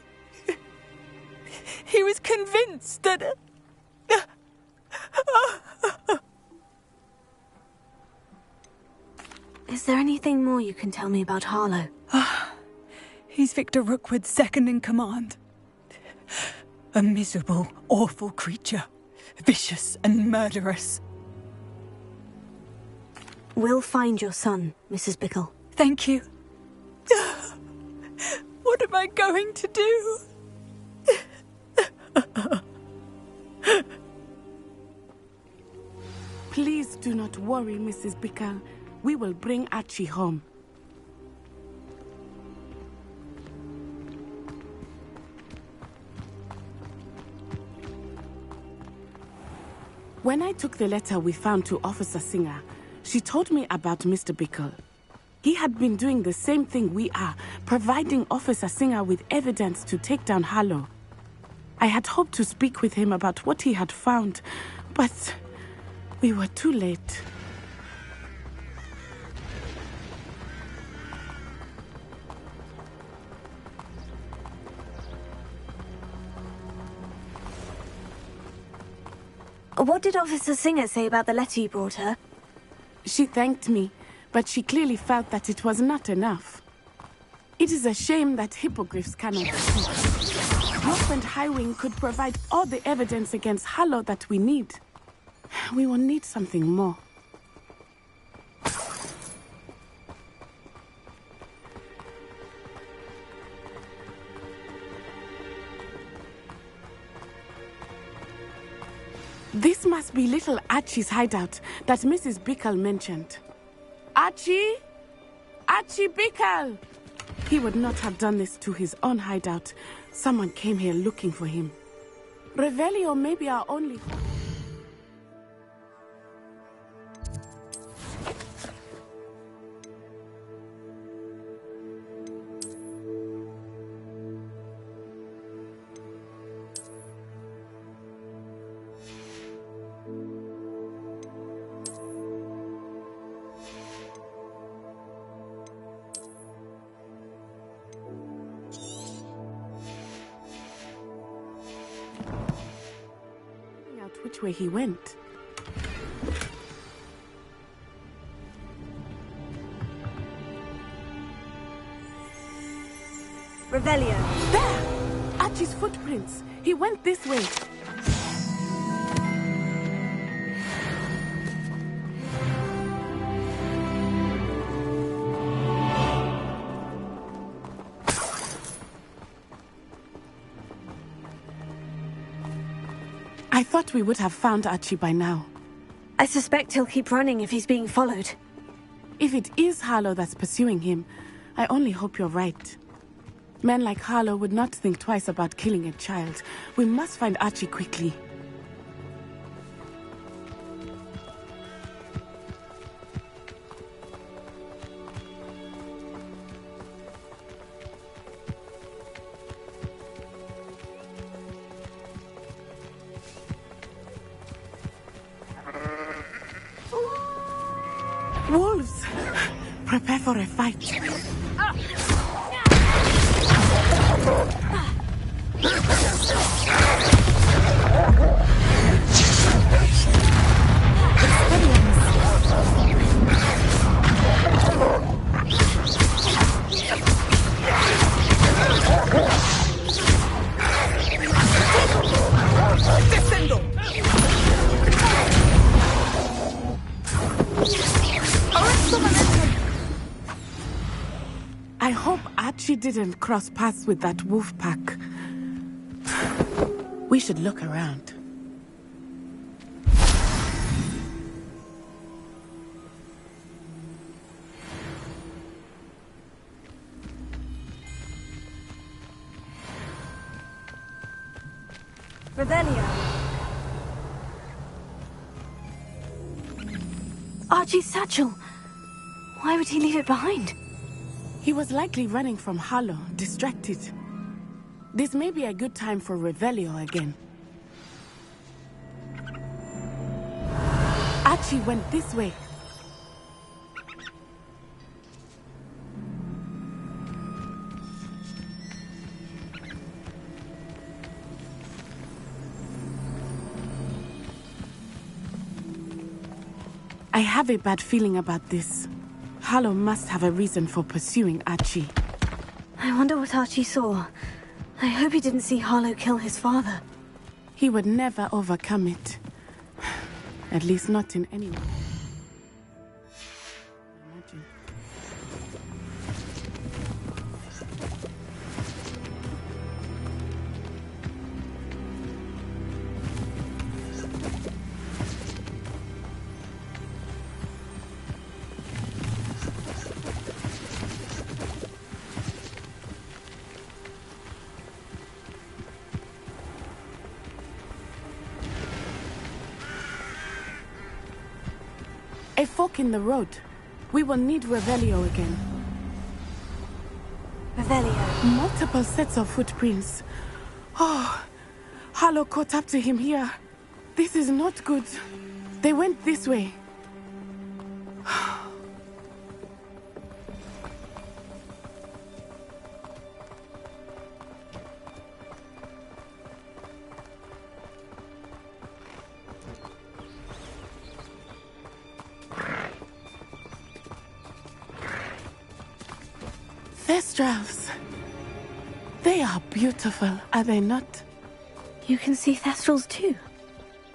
was convinced that... Is there anything more you can tell me about Harlow? He's Victor Rookwood's second in command. A miserable, awful creature. Vicious and murderous. We'll find your son, Mrs. Bickle. Thank you. What am I going to do? Please do not worry, Mrs. Bickle. We will bring Archie home. When I took the letter we found to Officer Singer, she told me about Mr. Bickle. He had been doing the same thing we are, providing Officer Singer with evidence to take down Harlow. I had hoped to speak with him about what he had found, but we were too late. What did Officer Singer say about the letter you brought her? She thanked me, but she clearly felt that it was not enough. It is a shame that hippogriffs cannot speak. Your friend Highwing could provide all the evidence against Harlow that we need. We will need something more. This must be little Archie's hideout that Mrs. Bickle mentioned. Archie? Archie Bickle! He would not have done this to his own hideout. Someone came here looking for him. Revelio may be our only... Which way he went. Revelio. There! Archie's footprints. He went this way. I thought we would have found Archie by now. I suspect he'll keep running if he's being followed. If it is Harlow that's pursuing him, I only hope you're right. Men like Harlow would not think twice about killing a child. We must find Archie quickly. Wolves! Prepare for a fight. I hope Archie didn't cross paths with that wolf pack. We should look around. Revelio. Archie's satchel. Why would he leave it behind? He was likely running from Harlow, distracted. This may be a good time for Revelio again. Archie went this way. I have a bad feeling about this. Harlow must have a reason for pursuing Archie. I wonder what Archie saw. I hope he didn't see Harlow kill his father. He would never overcome it. At least not in any way. Imagine. A fork in the road. We will need Revelio again. Revelio. Multiple sets of footprints. Oh, Harlow caught up to him here. This is not good. They went this way. Thestrals. They are beautiful, are they not? You can see Thestrals too.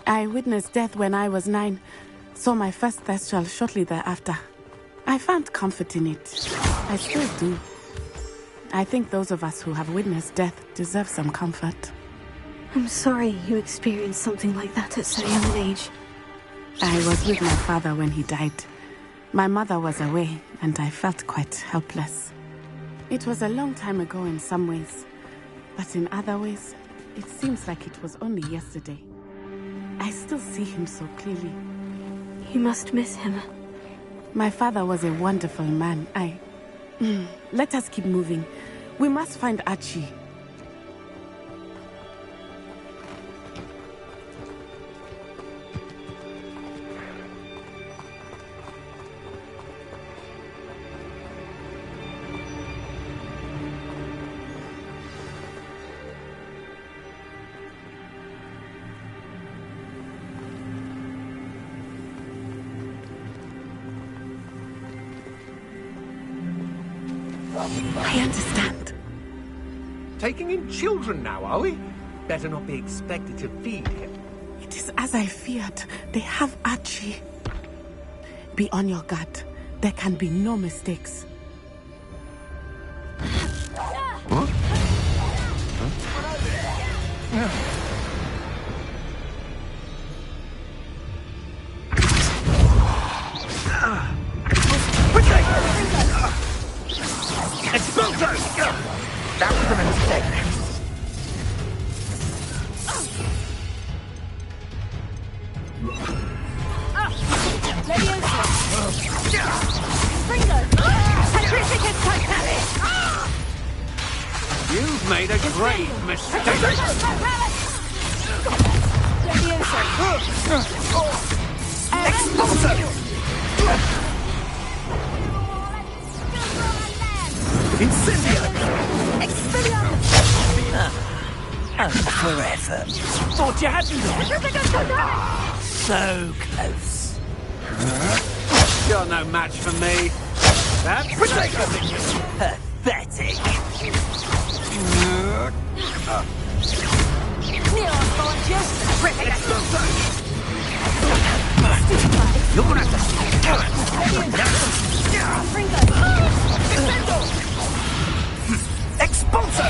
I witnessed death when I was 9. Saw my first Thestral shortly thereafter. I found comfort in it. I still do. I think those of us who have witnessed death deserve some comfort. I'm sorry you experienced something like that at so young an age. I was with my father when he died. My mother was away, and I felt quite helpless. It was a long time ago in some ways, but in other ways, it seems like it was only yesterday. I still see him so clearly. You must miss him. My father was a wonderful man. Let us keep moving. We must find Archie. I understand. Taking in children now, are we? Better not be expected to feed him. It is as I feared. They have Archie. Be on your guard. There can be no mistakes. Huh? a grave mistake. Incendio! Forever. Thought you hadn't. So close. You're no match for me. That's pathetic. You're gonna have to Expulso!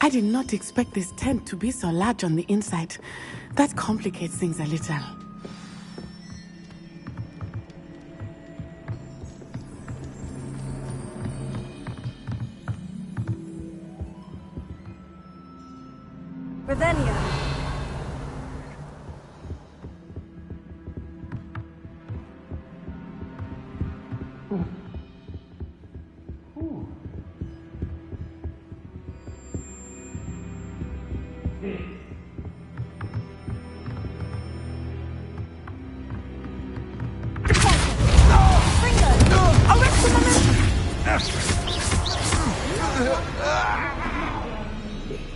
I did not expect this tent to be so large on the inside. That complicates things a little. Ravenia.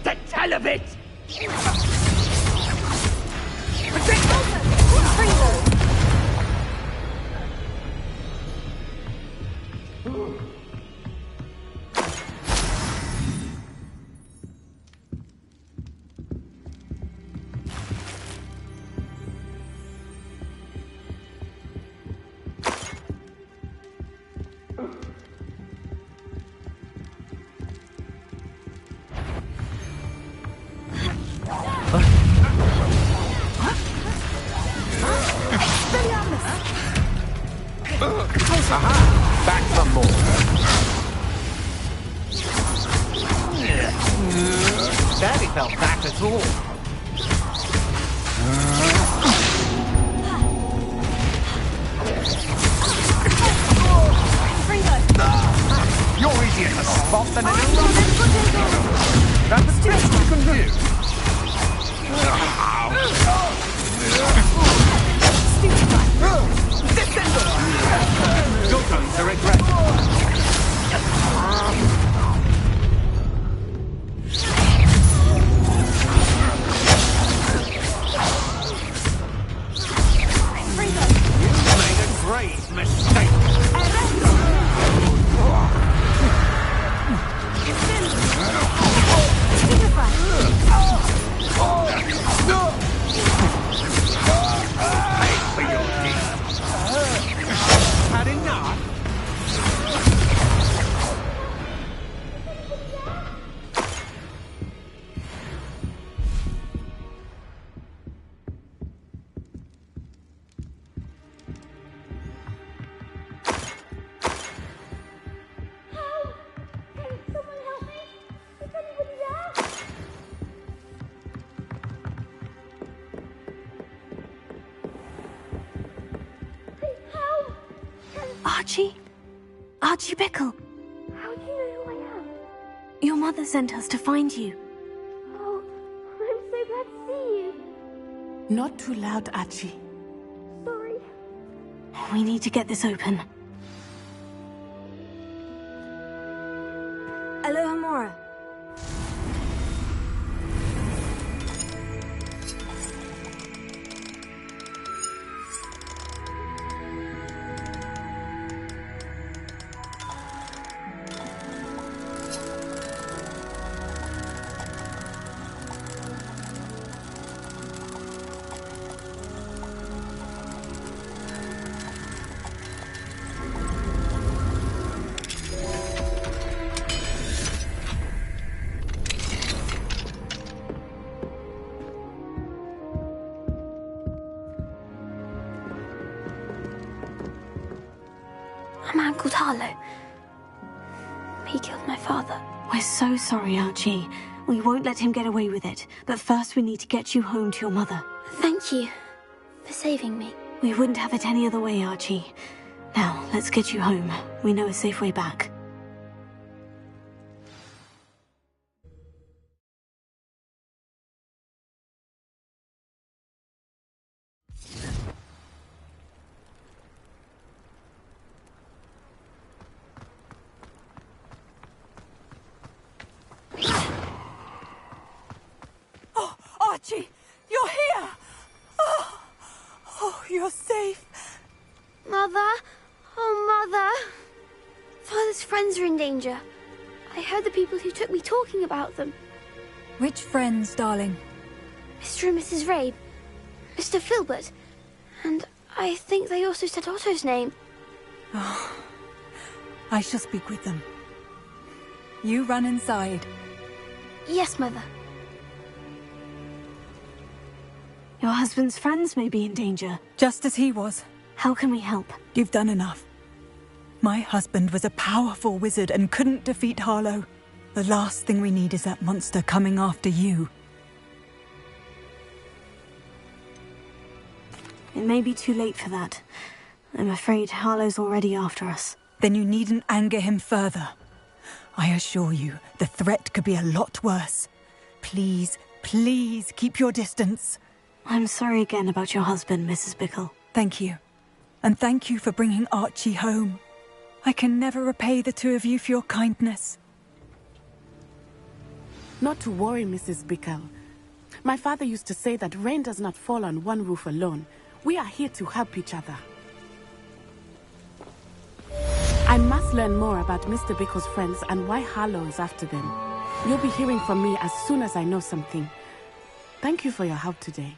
The tell of it! Aha! Back for more. Barely felt that at all. You're easier to spot than anyone. That's the best you can do. You're going to regret. You made a grave mistake. Pay for your deeds. Had enough? Archie Bickle. How do you know who I am? Your mother sent us to find you. Oh, I'm so glad to see you. Not too loud, Archie. Sorry. We need to get this open. Alohomora. A man called Harlow. He killed my father. We're so sorry, Archie. We won't let him get away with it. But first we need to get you home to your mother. Thank you for saving me. We wouldn't have it any other way, Archie. Now, let's get you home. We know a safe way back. Oh, Archie! You're here! Oh, you're safe. Mother? Oh, Mother. Father's friends are in danger. I heard the people who took me talking about them. Which friends, darling? Mr. and Mrs. Rabe. Mr. Filbert. And I think they also said Otto's name. Oh, I shall speak with them. You run inside. Yes, Mother. Your husband's friends may be in danger. Just as he was. How can we help? You've done enough. My husband was a powerful wizard and couldn't defeat Harlow. The last thing we need is that monster coming after you. It may be too late for that. I'm afraid Harlow's already after us. Then you needn't anger him further. I assure you, the threat could be a lot worse. Please, please keep your distance. I'm sorry again about your husband, Mrs. Bickle. Thank you. And thank you for bringing Archie home. I can never repay the two of you for your kindness. Not to worry, Mrs. Bickle. My father used to say that rain does not fall on one roof alone. We are here to help each other. I must learn more about Mr. Bickle's friends and why Harlow is after them. You'll be hearing from me as soon as I know something. Thank you for your help today.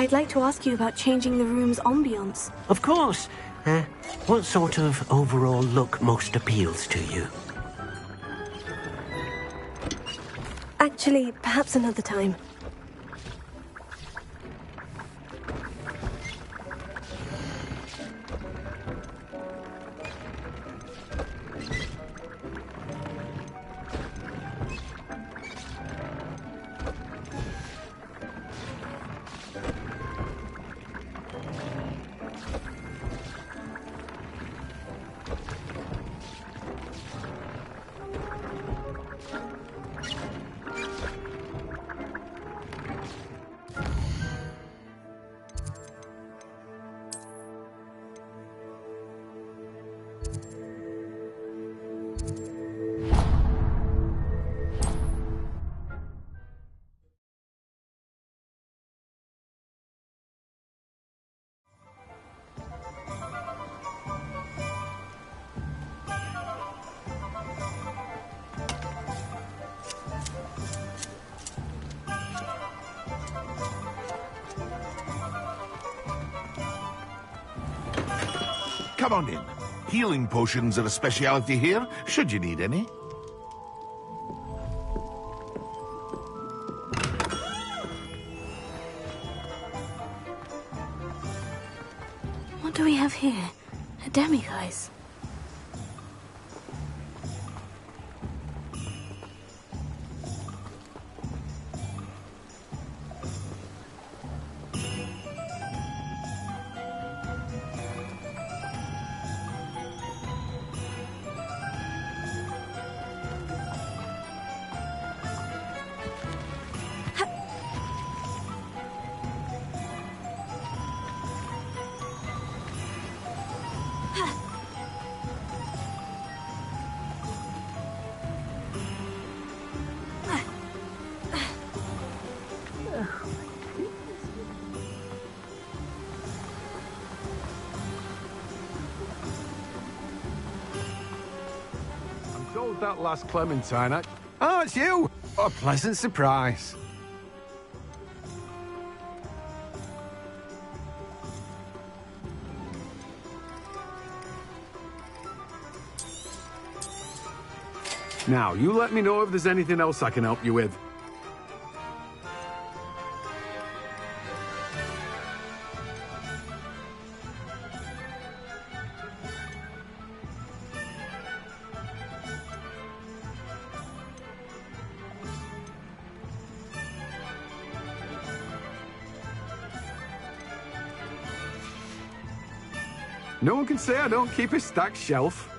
I'd like to ask you about changing the room's ambience. Of course. What sort of overall look most appeals to you? Actually, perhaps another time. Come on in. Healing potions are a speciality here, should you need any. What do we have here? A demiguise. Sold that last Clementine. Oh, it's you! What a pleasant surprise. Now, you let me know if there's anything else I can help you with. No one can say I don't keep a stacked shelf.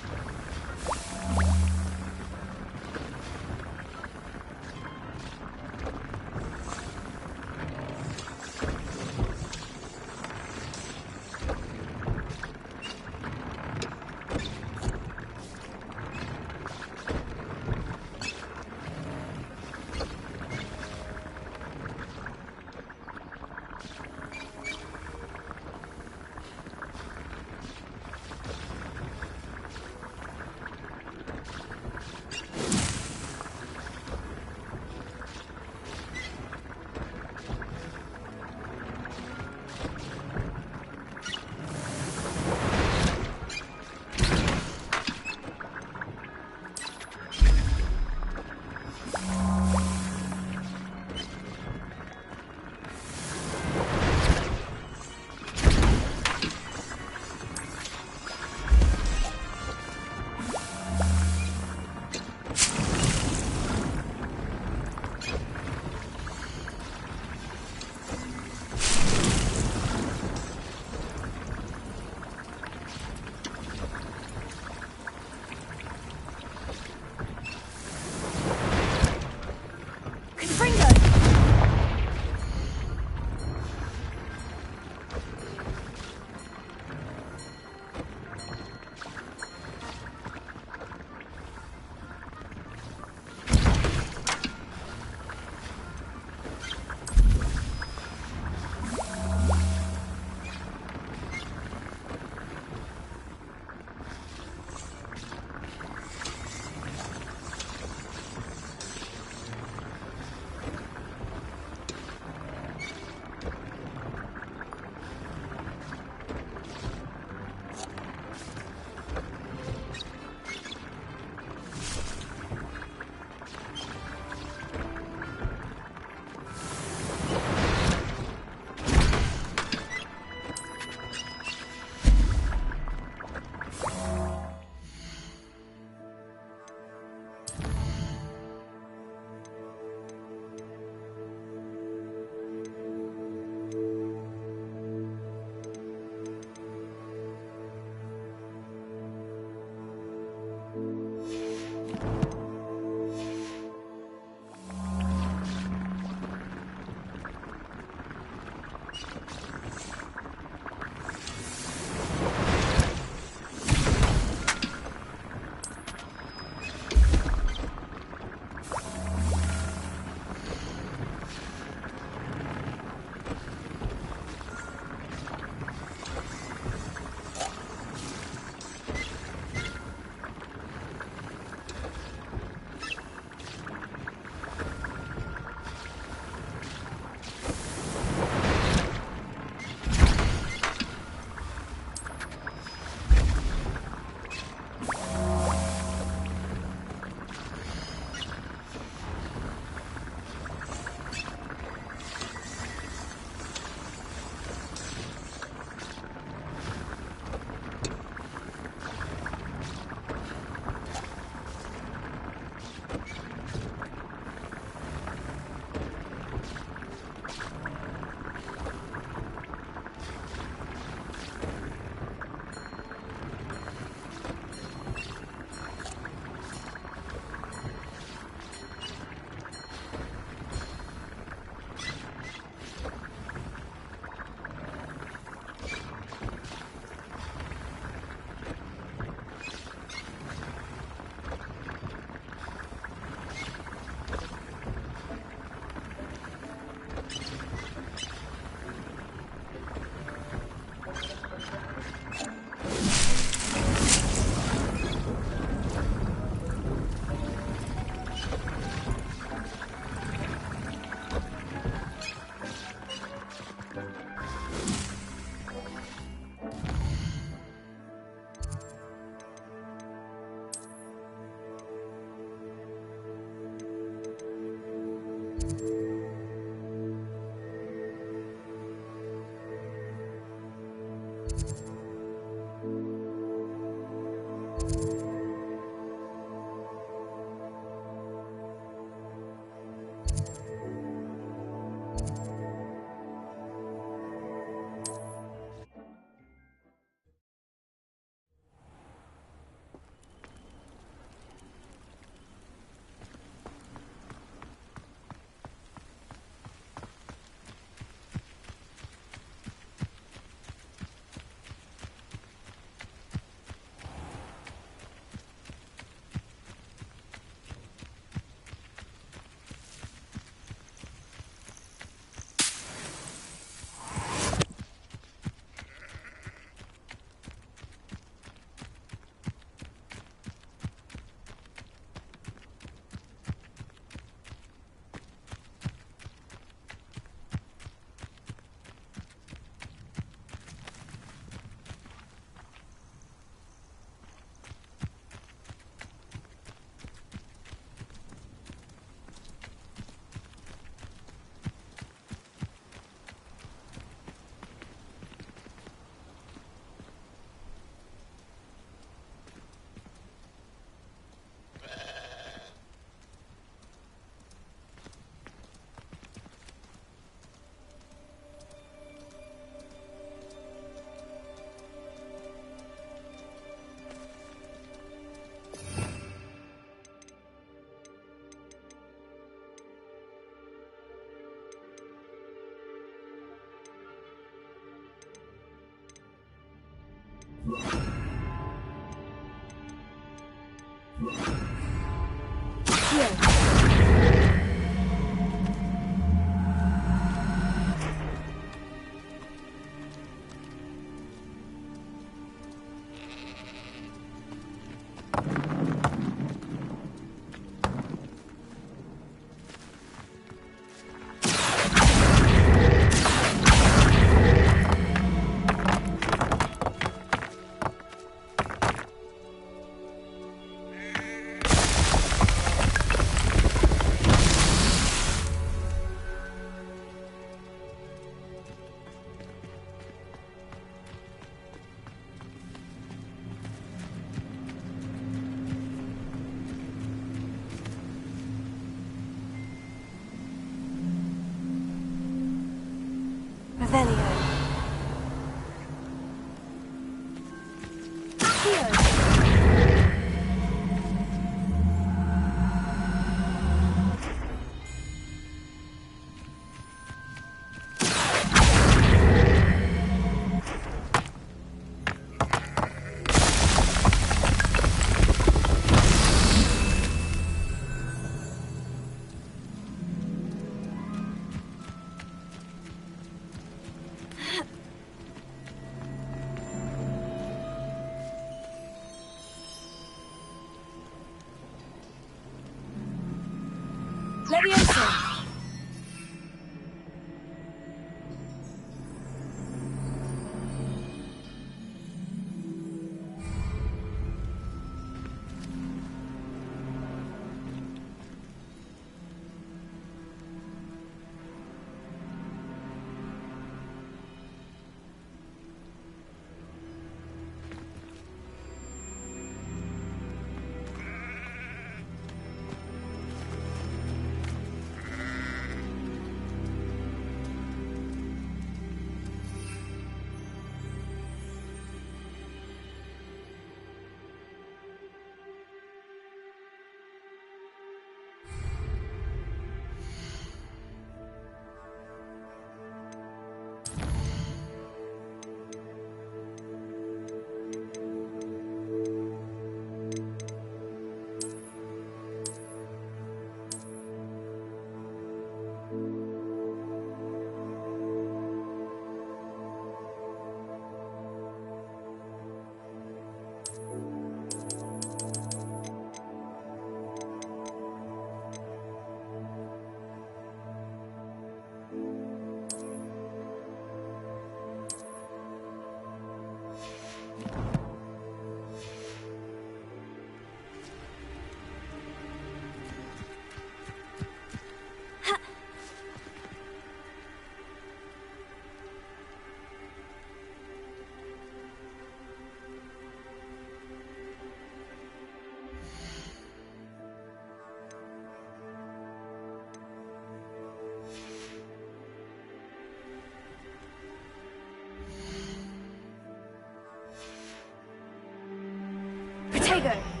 Here you go.